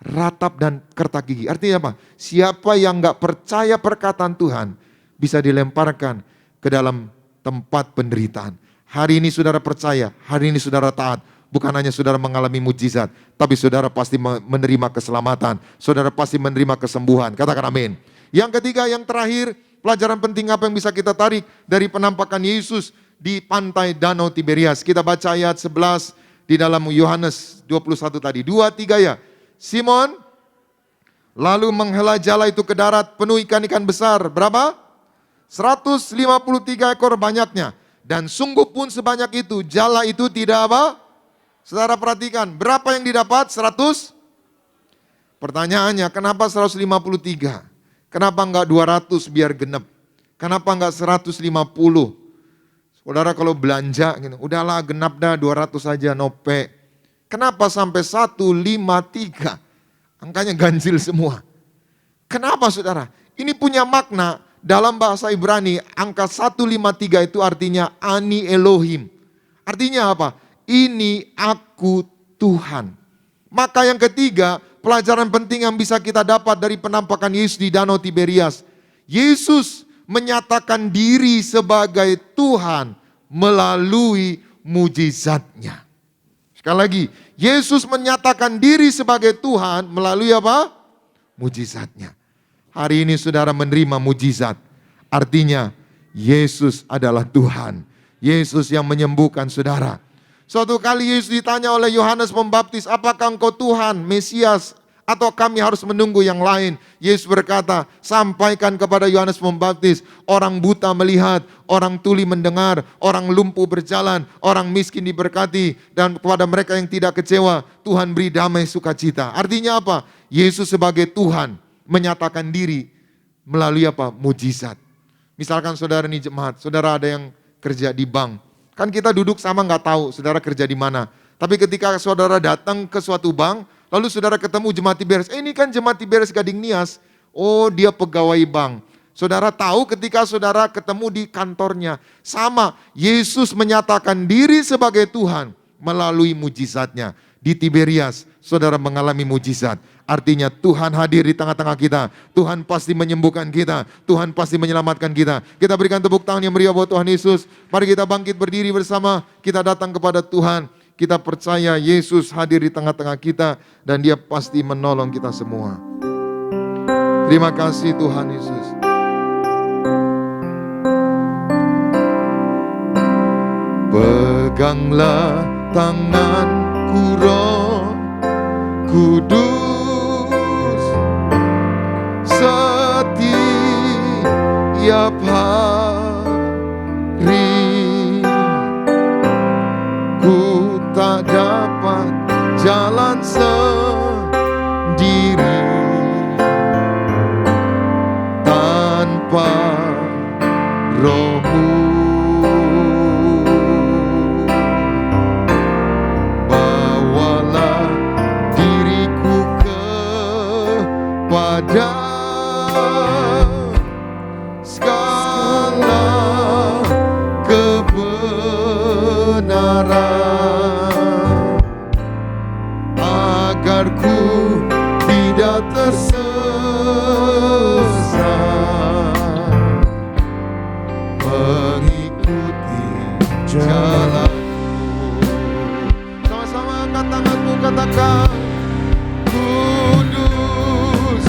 ratap dan kertak gigi. Artinya apa? Siapa yang enggak percaya perkataan Tuhan bisa dilemparkan ke dalam tempat penderitaan. Hari ini saudara percaya, hari ini saudara taat. Bukan hanya saudara mengalami mujizat, tapi saudara pasti menerima keselamatan. Saudara pasti menerima kesembuhan. Katakan amin. Yang ketiga, yang terakhir, pelajaran penting apa yang bisa kita tarik dari penampakan Yesus di pantai Danau Tiberias. Kita baca ayat 11 di dalam Yohanes 21 tadi. 2-3 ya. Simon lalu menghela jala itu ke darat penuh ikan-ikan besar. Berapa? 153 ekor banyaknya. Dan sungguh pun sebanyak itu, jala itu tidak apa? Saudara perhatikan, berapa yang didapat? 100? Pertanyaannya, kenapa 153? Kenapa enggak 200 biar genep? Kenapa enggak 150? Saudara kalau belanja, gitu, udahlah genap dah 200 saja, nope. Kenapa sampai 153? Angkanya ganjil semua. Kenapa saudara? Ini punya makna dalam bahasa Ibrani, angka 153 itu artinya Ani Elohim. Artinya apa? Ini aku Tuhan. Maka yang ketiga, pelajaran penting yang bisa kita dapat dari penampakan Yesus di Danau Tiberias. Yesus menyatakan diri sebagai Tuhan melalui mujizatnya. Sekali lagi, Yesus menyatakan diri sebagai Tuhan melalui apa? Mujizatnya. Hari ini saudara menerima mujizat. Artinya Yesus adalah Tuhan. Yesus yang menyembuhkan saudara. Suatu kali Yesus ditanya oleh Yohanes Pembaptis, apakah engkau Tuhan, Mesias, Atau kami harus menunggu yang lain? Yesus berkata, sampaikan kepada Yohanes Pembaptis, orang buta melihat, orang tuli mendengar, orang lumpuh berjalan, orang miskin diberkati, dan kepada mereka yang tidak kecewa, Tuhan beri damai sukacita. Artinya apa? Yesus sebagai Tuhan menyatakan diri melalui apa? Mujizat. Misalkan saudara ini jemaat, saudara ada yang kerja di bank. Kan kita duduk sama nggak tahu saudara kerja di mana. Tapi ketika saudara datang ke suatu bank, lalu saudara ketemu Jemati Beres. Ini kan Jemati Beres Gading Nias. Oh, dia pegawai bank. Saudara tahu ketika saudara ketemu di kantornya. Sama, Yesus menyatakan diri sebagai Tuhan melalui mujizatnya. Di Tiberias, saudara mengalami mujizat. Artinya Tuhan hadir di tengah-tengah kita. Tuhan pasti menyembuhkan kita. Tuhan pasti menyelamatkan kita. Kita berikan tepuk tangan yang meriah buat Tuhan Yesus. Mari kita bangkit berdiri bersama. Kita datang kepada Tuhan. Kita percaya Yesus hadir di tengah-tengah kita dan Dia pasti menolong kita semua. Terima kasih Tuhan Yesus. Peganglah tanganku Roh Kudus, setiap hari tak dapat jalan sendiri tanpa Roh-Mu. Bawalah diriku kepada segala kebenaran, ku tidak tersesat, mengikuti jalanmu. Sama-sama angkat tanganmu, katakan Kudus,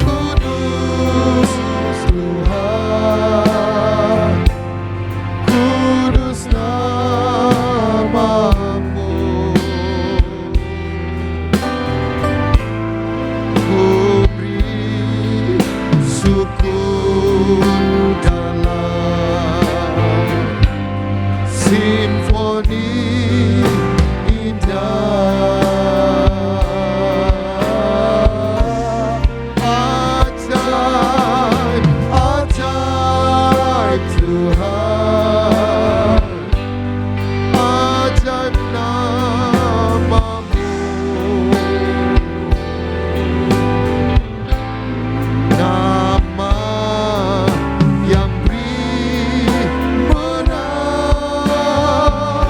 Kudus Tuhan, Kudus nama-Mu. Simfoni indah, ajaib, ajaib Tuhan, ajaib nama-Mu, nama yang beri menang,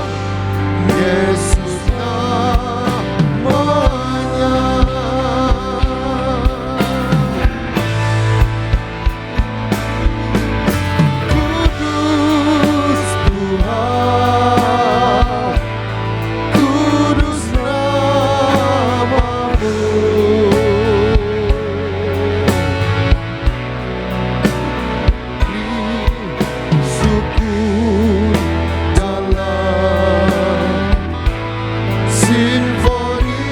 Yesus namanya. Kudus Tuhan, kudus nama-Mu. Syukur dalam simfoni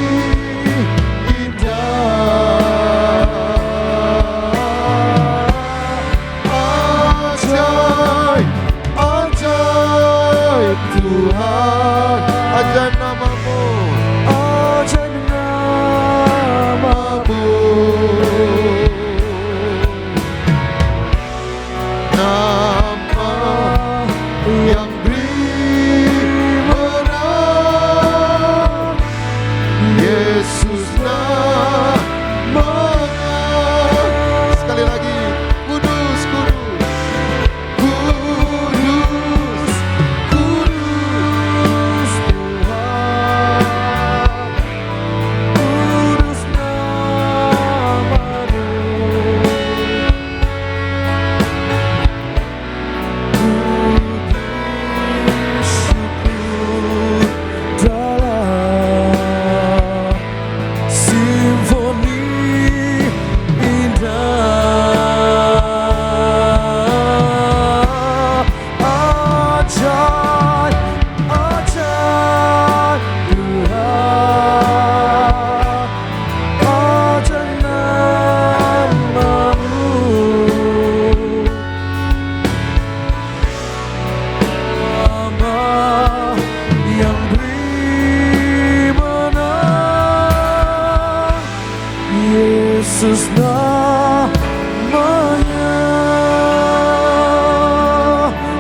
indah, ajaib, ajaib Tuhan, ajaib nama-Mu, ajaib nama-Mu, nama yang beri menang, Yesus namanya. Sekali lagi, kudus, kudus, kudus, kudus Tuhan, yang beri menang, Yesus namanya.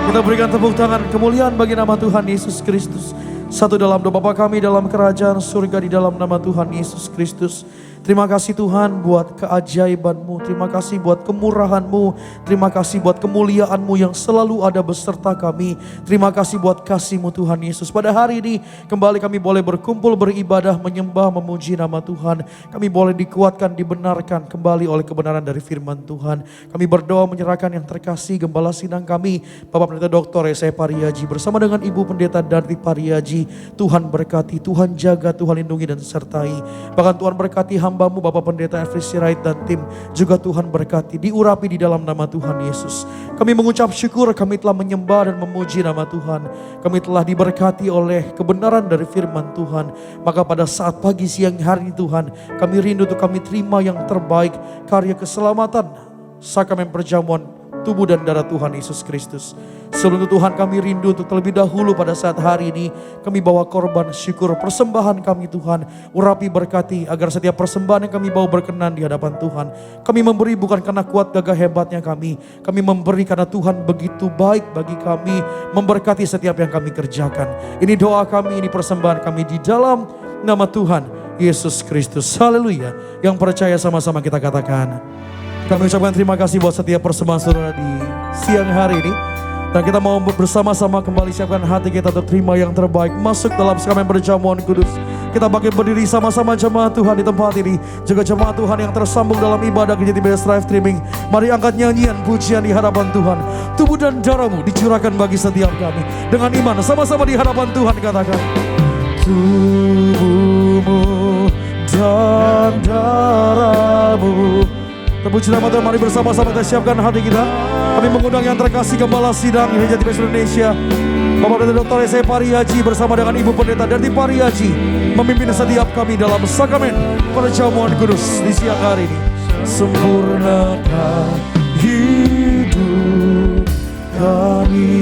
Kita berikan tepuk tangan kemuliaan bagi nama Tuhan Yesus Kristus. Satu dalam doa Bapa kami dalam kerajaan surga, di dalam nama Tuhan Yesus Kristus. Terima kasih Tuhan buat keajaiban-Mu, terima kasih buat kemurahan-Mu, terima kasih buat kemuliaan-Mu yang selalu ada beserta kami. Terima kasih buat kasih-Mu Tuhan Yesus. Pada hari ini kembali kami boleh berkumpul, beribadah, menyembah, memuji nama Tuhan. Kami boleh dikuatkan, dibenarkan kembali oleh kebenaran dari firman Tuhan. Kami berdoa menyerahkan yang terkasih Gembala Sidang kami, Bapak Pendeta Dr. Yesaya Pariaji bersama dengan Ibu Pendeta Darti Pariaji. Tuhan berkati, Tuhan jaga, Tuhan lindungi dan sertai. Bahkan Tuhan berkati hamba-Mu Bapak Pendeta Efri Sirait dan tim, juga Tuhan berkati, diurapi di dalam nama Tuhan Yesus. Kami mengucap syukur, kami telah menyembah dan memuji nama Tuhan. Kami telah diberkati oleh kebenaran dari firman Tuhan. Maka pada saat pagi siang hari Tuhan, kami rindu untuk kami terima yang terbaik, karya keselamatan, sakramen perjamuan tubuh dan darah Tuhan Yesus Kristus. Sebelum itu Tuhan, kami rindu untuk terlebih dahulu pada saat hari ini kami bawa korban syukur, persembahan kami Tuhan. Urapi, berkati agar setiap persembahan yang kami bawa berkenan di hadapan Tuhan. Kami memberi bukan karena kuat gagah hebatnya kami memberi karena Tuhan begitu baik bagi kami, memberkati setiap yang kami kerjakan. Ini doa kami, ini persembahan kami di dalam nama Tuhan Yesus Kristus. Haleluya. Yang percaya sama-sama kita katakan, kami ucapkan terima kasih buat setiap persembahan saudara di siang hari ini. Dan kita mau bersama-sama kembali siapkan hati kita untuk terima yang terbaik, masuk dalam sakramen perjamuan kudus. Kita bangkit berdiri sama-sama jemaat Tuhan di tempat ini, juga jemaat Tuhan yang tersambung dalam ibadah Gereja Tiberias Live Streaming. Mari angkat nyanyian pujian di hadapan Tuhan. Tubuh dan darah-Mu dicurahkan bagi setiap kami. Dengan iman sama-sama di hadapan Tuhan katakan, tubuh-Mu dan darah-Mu. Terpuji nama Tuhan, mari bersama-sama kita siapkan hati kita. Kami mengundang yang terkasih Gembala Sidang Gereja Tiberias Indonesia, Bapak Pendeta Dr. Yesaya Pariaji bersama dengan Ibu Pendeta Darti Pariaji memimpin setiap kami dalam sakramen perjamuan kudus di siang hari ini. Sempurnakan hidup kami.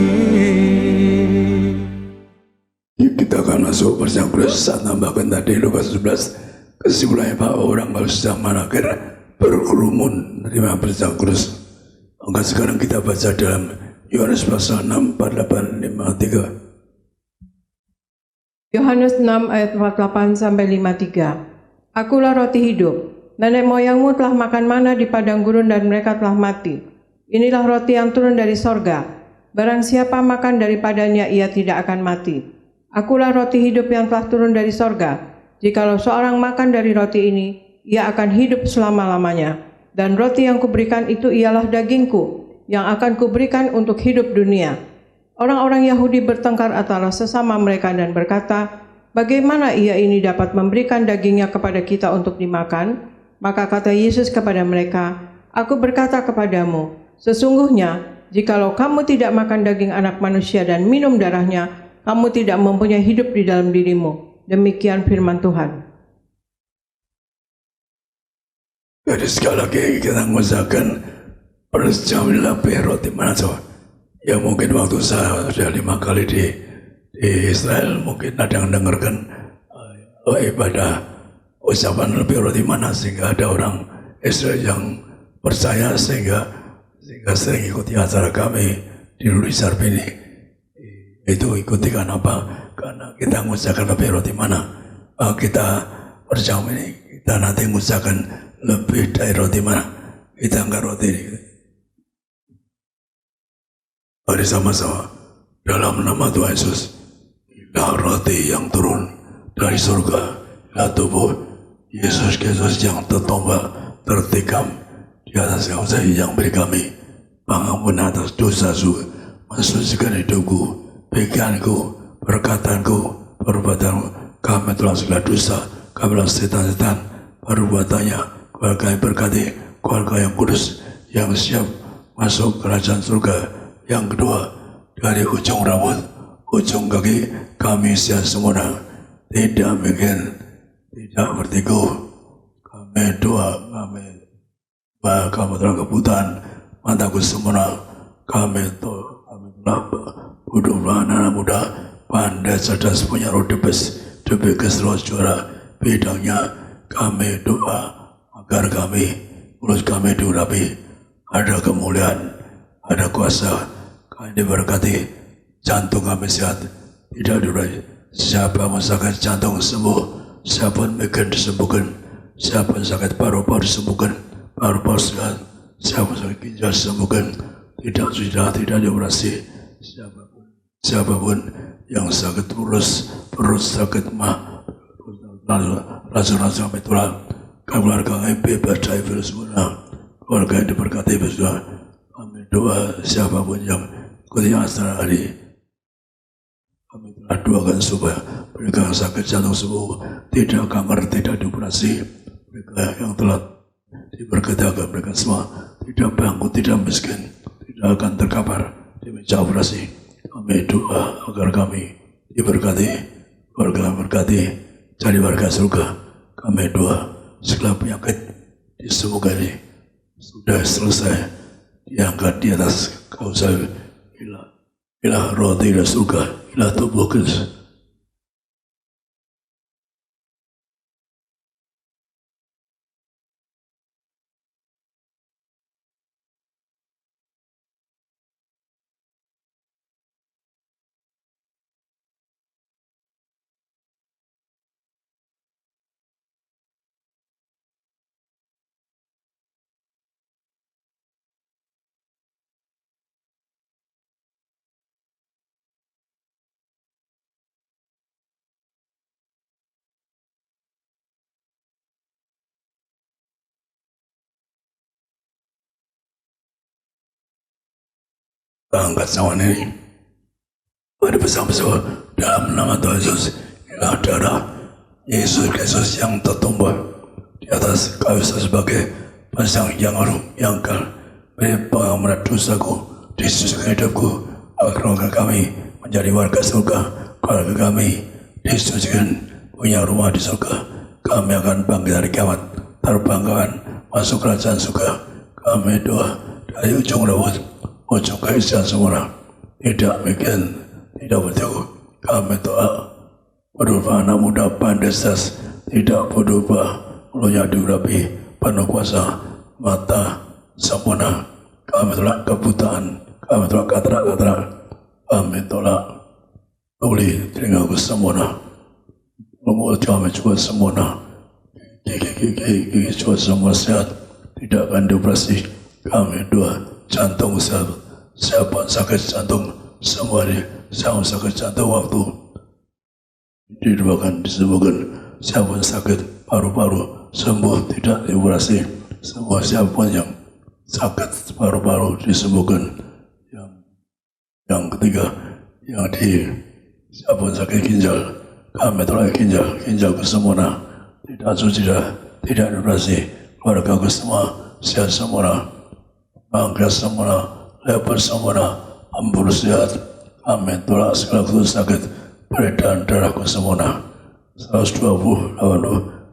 Yuk kita akan masuk perjamuan kudus. Saat tambahkan tadi Lukas 11, kesimpulannya bahwa orang harus zaman akhir berkerumun menerima perjamuan kudus. Maka sekarang kita baca dalam Yohanes pasal 6, 48, 53. Yohanes 6 ayat 48 sampai 53. Akulah roti hidup. Nenek moyangmu telah makan mana di padang gurun dan mereka telah mati. Inilah roti yang turun dari sorga. Barang siapa makan daripadanya ia tidak akan mati. Akulah roti hidup yang telah turun dari sorga. Jikalau seorang makan dari roti ini, ia akan hidup selama-lamanya. Dan roti yang kuberikan itu ialah dagingku, yang akan kuberikan untuk hidup dunia. Orang-orang Yahudi bertengkar antara sesama mereka dan berkata, bagaimana ia ini dapat memberikan dagingnya kepada kita untuk dimakan? Maka kata Yesus kepada mereka, aku berkata kepadamu, sesungguhnya jikalau kamu tidak makan daging anak manusia dan minum darahnya, kamu tidak mempunyai hidup di dalam dirimu. Demikian firman Tuhan. Jadi sekali lagi kita mengusahakan perjamuan lebih roti mana so. Ya mungkin waktu saya sudah 5 kali di Israel, mungkin ada yang dengarkan ibadah ucapan lebih roti mana, sehingga ada orang Israel yang percaya sehingga sering ikuti acara kami di Lulisar ini. Itu ikuti karena apa? Karena kita mengusahakan lebih roti mana. Kita perjamuan ini kita nanti mengusahakan lebih dari roti mana, kita enggak roti ini. Mari sama-sama dalam nama Tuhan Yesus. Inilah roti yang turun dari surga, inilah tubuh Yesus Kristus yang tertombak, tertikam di atas kayu salib yang beri kami pengampunan atas dosa-dosa, mensucikan hidupku, pikiranku, perkataanku, perbuatanku. Kami telah segala dosa, kami telah setan-setan perbuatannya. Keluarga yang berkati, keluarga yang kudus, yang siap masuk kerajaan surga. Yang kedua, dari ujung rambut, ujung kaki, kami siap sempurna, tidak bikin, tidak bertiku. Kami doa, kamu telah kebutaan, mataku sempurna. Kami telah hidup anak muda, pandai, cerdas, punya roh debes, seluruh juara bidangnya. Kami doa agar mulut kami diurapi, ada kemuliaan, ada kuasa. Kami diberkati, jantung kami sehat, tidak diurai. Siapa yang sakit jantung sembuh, siapa yang migrain disembuhkan, siapa yang sakit paru-paru disembuhkan, paru-paru sehat, siapa yang sakit ginjal disembuhkan, tidak dioperasi. Siapapun yang sakit perut sakit mah, rasa-rasa sampai tulang, keluarga kami bebas dari virus corona, keluarga yang diberkati besar. Kami doa siapapun yang ikuti acara hari, kami telah doakan supaya mereka yang sakit jantung sembuh, tidak kanker, tidak dioperasi. Mereka yang telah diberkati agar mereka semua tidak bangkrut, tidak miskin, tidak akan terkapar di meja operasi. Kami doa agar kami diberkati, keluarga berkati, jadi warga surga. Kami doa segala penyakit disembuhkan, sudah selesai, diangkat di atas kausal ilah roti dan surga, ilah tubuh Kristus. Angkat sawan ini pada bersama-sama dalam nama Tuhan Yesus. Inilah darah Yesus Kristus yang tertumpah di atas kayu sebagai pasang yang harum yang kal beri pengampunan dosaku, disucikan hidupku, agar keluarga kami menjadi warga surga. Keluarga kami disucikan, punya rumah di surga. Kami akan bangkit dari kiamat, terbanggaan masuk kerajaan surga. Kami doa dari ujung rambut ujung keisian semua, tidak bikin, tidak berteguh. Kami doa berupa anak muda pandai, tidak berubah, mulutnya diurapi, penuh kuasa, mata sempurna. Kami tolak kebutaan, kami tolak katarak, kami tolak tuli, telingaku sempurna, mulut kami juga sempurna, gigi juga semua sehat, tidak akan dioperasi. Kami doa jantung sehat, siapa sakit jantung semua ini, siapa sakit jantung waktu didoakan disembuhkan, siapa sakit paru-paru sembuh tidak dioperasi, semua siapa yang sakit paru-paru disembuhkan. Yang ketiga, yang di siapa sakit ginjal, kami tolak ginjalku sempurna, tidak suci, tidak dioperasi. Keluargaku semua sehat sempurna, pankreas sempurna, lever sempurna, ambur sehat. Kami tolak segala sakit, peredaran darahku sempurna, 120 lawan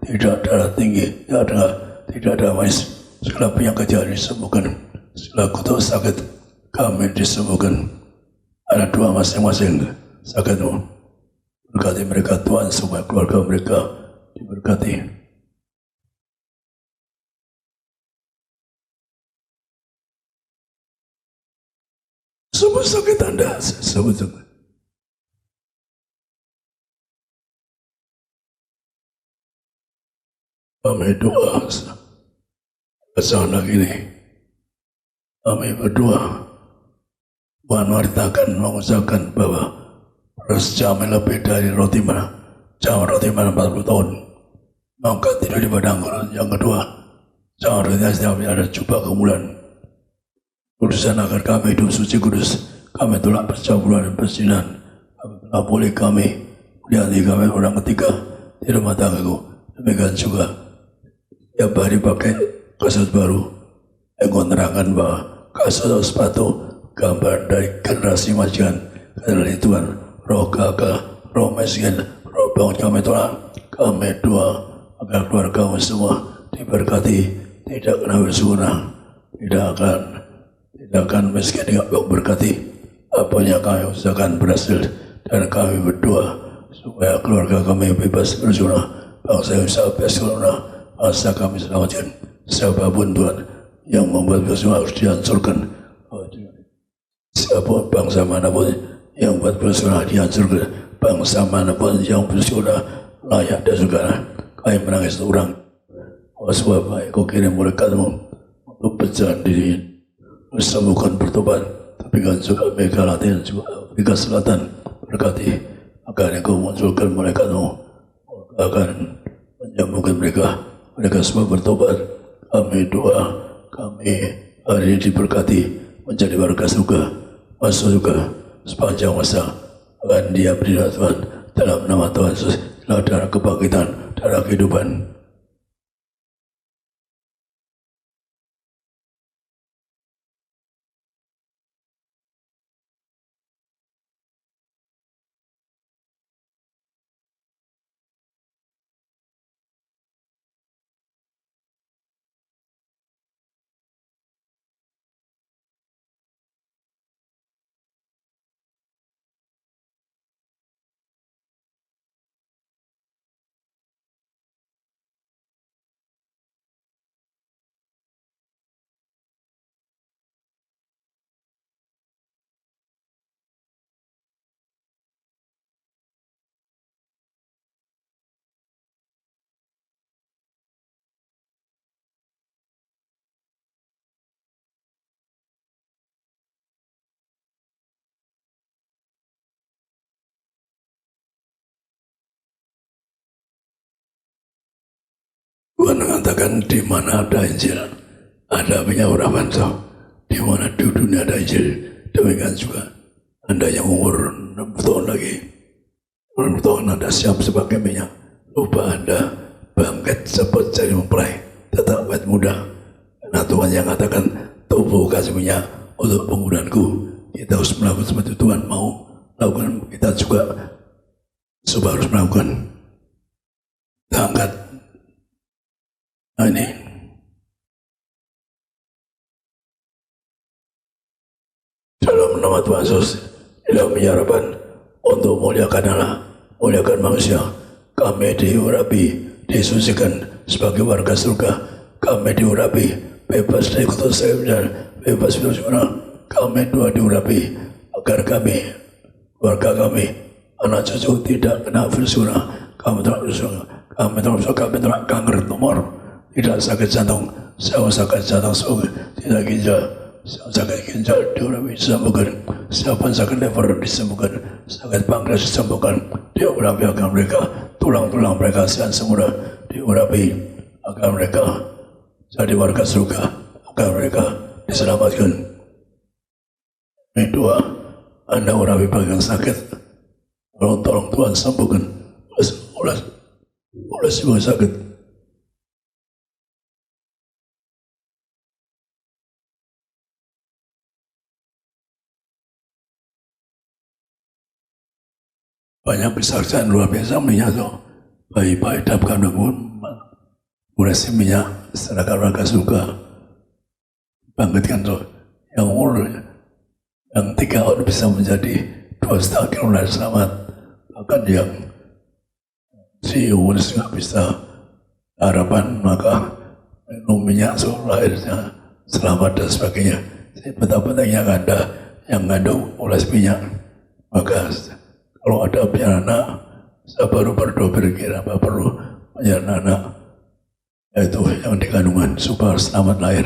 tidak darah tinggi, tidak ada mais, segala penyakit yang disembuhkan, segala kutuk sakit kami disembuhkan. Ada dua masing-masing sakitmu, berkati mereka Tuhan supaya keluarga mereka diberkati. Semua sakit Anda, semua sakit. Kami doa kesana gini. Kami berdoa mewartakan, mengucapkan bahwa proses jamin lebih dari roti mana, jangan roti mana 40 tahun. Maka tidak di padang gurun. Yang kedua, jangan roti setiap ada jubah kemuliaan. Kudusan agar kami hidup suci kudus. Kami tolak percabulan dan persinahan. Kami tolak boleh kami melihat kami orang ketiga di rumah tanggaku. Demikian juga tiap hari pakai kasus baru. Aku menerangkan bahwa kasus sepatu gambar dari generasi majikan, dari Tuhan, roh gagal, roh miskin, roh bangun. Kami tolak. Kami doa agar keluarga semua diberkati, tidak kena bersuara, tidak akan miskin, tidak berkati. Apa yang kami usahakan berhasil dan kami berdoa supaya keluarga kami bebas berzina, bangsa Indonesia bebas corona, bangsa kami selamatkan. Siapapun Tuhan yang membuat berzina harus dihancurkan. Siapapun bangsa manapun yang membuat berzina dihancurkan. Bangsa manapun yang berzina layak dan segala. Kami menangis orang. Sebab Kau kirim mereka-Mu untuk berjalan diri, sembuhkan bertobat, tapi kan juga Amerika Latin, juga Afrika Selatan berkati agar Engkau munculkan mereka-Mu akan menyembuhkan mereka semua bertobat. Kami doa, kami hari ini diberkati menjadi warga surga, masuk surga sepanjang masa akan diam di Tuhan dalam nama Tuhan Yesus, darah kebangkitan, darah kehidupan. Tuhan mengatakan di mana ada Injil, ada minyak urapan. Di mana di dunia ada Injil, demikian juga Anda yang umur 60 tahun lagi, 60 tahun Anda siap sebagai minyak. Lupa Anda bangkit cepat jadi mempelai, tetap awet muda. Karena Tuhan yang mengatakan tubuh kasih minyak untuk penggunaanku. Kita harus melakukan seperti Tuhan mau lakukan, kita juga coba harus melakukan. Kita angkat. Nah ini dalam nama Tuhan Yesus, dalam penyerapan untuk muliakan Allah, muliakan manusia, kami diurapi, disucikan sebagai warga surga. Kami diurapi, bebas dari kutus dan bebas virus corona. Kami doa diurapi agar kami, keluarga kami, anak cucu tidak kena virus corona. Kami tidak kanker tumor, tidak sakit jantung, sakit jantung, tidak ginjal, sakit ginjal diurapi disembuhkan, siapa sakit liver disembuhkan, sakit pankreas disembuhkan, diurapi agar mereka, tulang-tulang mereka sehat semula, diurapi agar mereka jadi warga surga, agar mereka diselamatkan. Ini doa, Anda urapi bagi yang sakit, tolong Tuhan sembuhkan, oleh semua sakit. Banyak kesaksian luar biasa minyak tuh, bayi-bayi dalam kandungan murasi minyak, serahkan warga surga, bangkitkan tuh, yang umur yang 3 tahun bisa menjadi 2,5 tahun selamat, bahkan yang si umur nggak bisa harapan maka minum minyak lahirnya selamat dan sebagainya. Betapa pentingnya Anda yang mengandung ulas minyak, maka kalau ada punya anak, saya baru berdoa berpikir apa perlu punya anak, yaitu yang di kandungan supaya selamat lahir.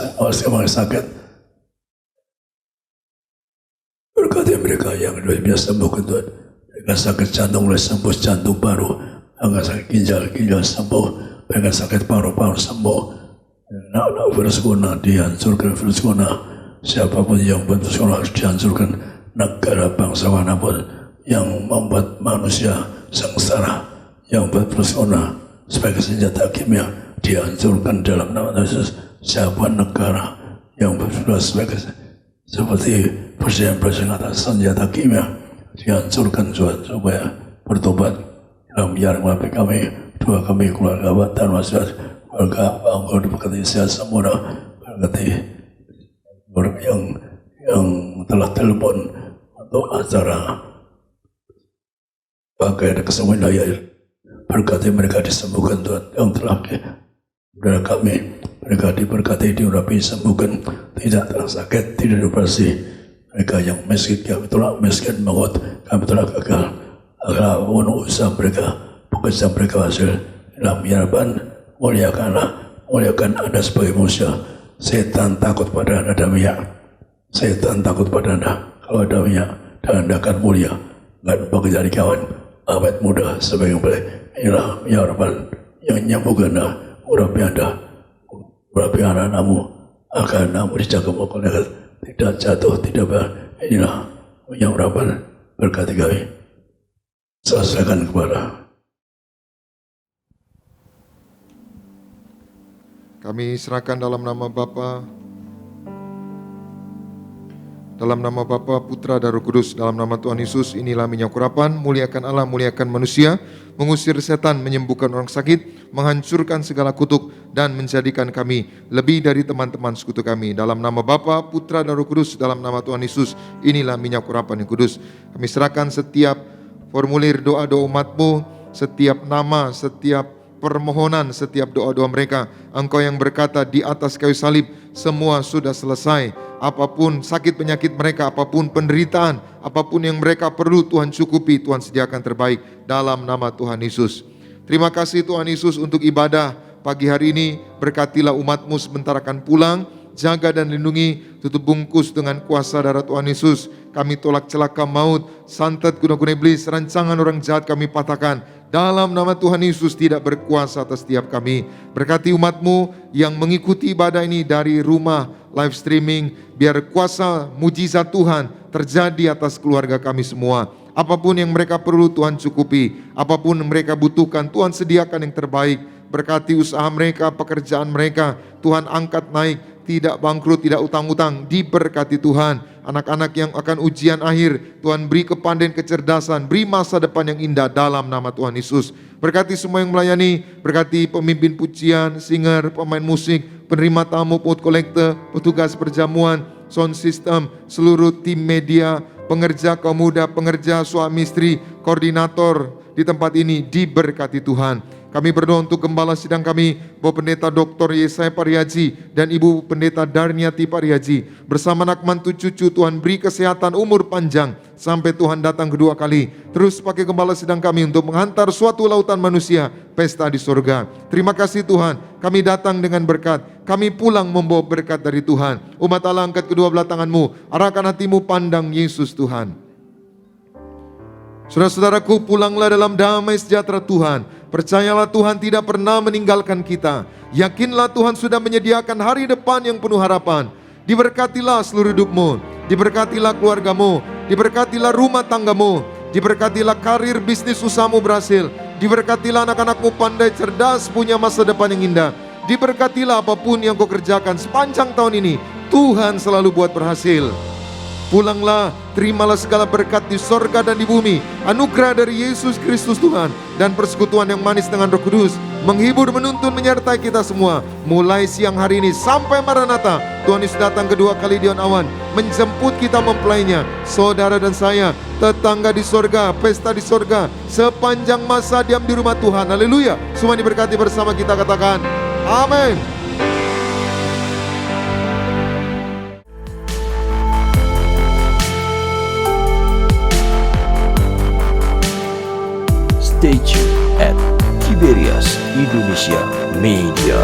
Orang sakit, berkati mereka yang luar biasa sembuhkan Tuhan. Mereka sakit jantung oleh sembuh, jantung baru. Mereka sakit ginjal sembuh. Mereka sakit paru-paru sembuh. Nak virus corona dihancurkan virus corona. Siapapun yang virus corona harus dihancurkan. Negara bangsa manapun yang membuat manusia sengsara, yang membuat virus corona sebagai senjata kimia dihancurkan dalam nama Yesus. Siapa negara yang bersuara sebagai seperti presiden atas senjata kimia dihancurkan supaya bertobat dalam biar mengapai kami, doa kami, keluarga dan masyarakat, keluarga bangga diberkati sehat semua, berkati yang yang telah telepon untuk acara pakai kesembuhan daya. Berkati mereka disembuhkan Tuhan, yang telah saudara kami, mereka diberkati, diurapi, sembuhkan, tidak sakit, tidak depresi. Mereka yang miskin, kami tolak miskin maut, kami tolak gagal, apapun usaha mereka, pekerjaan mereka hasil. Dalam harapan, muliakan Anda sebagai manusia. Setan takut pada Anda, Damia. Setan takut pada Anda. Kalau Damia, dan Anda akan mulia. Dan bagi dari kawan, awet muda sebagai yang baik. Inilah ya Rabbal yang nyambung Anda, urapi Anda, urapi anak-anakmu, agar anakmu dijaga oleh tidak jatuh, tidak ber. Inilah yang Rabbal, berkati kami. Selesaikan kepada. Kami serahkan dalam nama Bapa, Putra dan Roh Kudus, dalam nama Tuhan Yesus. Inilah minyak urapan, muliakan Allah, muliakan manusia, mengusir setan, menyembuhkan orang sakit, menghancurkan segala kutuk, dan menjadikan kami lebih dari teman-teman sekutu kami. Dalam nama Bapa, Putra dan Roh Kudus, dalam nama Tuhan Yesus, inilah minyak urapan yang kudus. Kami serahkan setiap formulir doa-doa umat-Mu, setiap nama, setiap permohonan, setiap doa-doa mereka. Engkau yang berkata di atas kayu salib, semua sudah selesai. Apapun sakit penyakit mereka, apapun penderitaan, apapun yang mereka perlu, Tuhan cukupi, Tuhan sediakan terbaik dalam nama Tuhan Yesus. Terima kasih Tuhan Yesus untuk ibadah pagi hari ini. Berkatilah umat-Mu sebentar akan pulang. Jaga dan lindungi, tutup bungkus dengan kuasa darah Tuhan Yesus. Kami tolak celaka maut, santet guna-guna iblis, rancangan orang jahat kami patahkan. Dalam nama Tuhan Yesus tidak berkuasa atas setiap kami. Berkati umat-Mu yang mengikuti ibadah ini dari rumah live streaming. Biar kuasa mujizat Tuhan terjadi atas keluarga kami semua. Apapun yang mereka perlu Tuhan cukupi. Apapun yang mereka butuhkan Tuhan sediakan yang terbaik. Berkati usaha mereka, pekerjaan mereka, Tuhan angkat naik. Tidak bangkrut, tidak utang-utang, diberkati Tuhan. Anak-anak yang akan ujian akhir, Tuhan beri kepandaian, kecerdasan, beri masa depan yang indah dalam nama Tuhan Yesus. Berkati semua yang melayani, berkati pemimpin pujian, singer, pemain musik, penerima tamu, pot kolektor, petugas perjamuan, sound system, seluruh tim media, pengerja kaum muda, pengerja suami istri, koordinator di tempat ini, diberkati Tuhan. Kami berdoa untuk gembala sidang kami, Bapak Pendeta Dr. Yesaya Pariaji dan Ibu Pendeta Darniati Pariaji. Bersama anak mantu cucu, Tuhan beri kesehatan, umur panjang sampai Tuhan datang kedua kali. Terus pakai gembala sidang kami untuk menghantar suatu lautan manusia, pesta di surga. Terima kasih Tuhan, kami datang dengan berkat. Kami pulang membawa berkat dari Tuhan. Umat Allah, angkat kedua belah tanganmu, arahkan hatimu pandang Yesus Tuhan. Saudara-saudaraku, pulanglah dalam damai sejahtera Tuhan. Percayalah Tuhan tidak pernah meninggalkan kita. Yakinlah Tuhan sudah menyediakan hari depan yang penuh harapan. Diberkatilah seluruh hidupmu, diberkatilah keluargamu, diberkatilah rumah tanggamu, diberkatilah karir bisnis usahamu berhasil, diberkatilah anak-anakmu pandai cerdas punya masa depan yang indah. Diberkatilah apapun yang kau kerjakan sepanjang tahun ini, Tuhan selalu buat berhasil. Pulanglah, terimalah segala berkat di sorga dan di bumi, anugerah dari Yesus Kristus Tuhan, dan persekutuan yang manis dengan Roh Kudus, menghibur, menuntun, menyertai kita semua, mulai siang hari ini sampai Maranatha. Tuhan Yesus datang kedua kali di awan, menjemput kita mempelainya. Saudara dan saya, tetangga di sorga, pesta di sorga, sepanjang masa diam di rumah Tuhan. Haleluya. Semua diberkati bersama kita, katakan amin. Stay tuned at Tiberias Indonesia Media.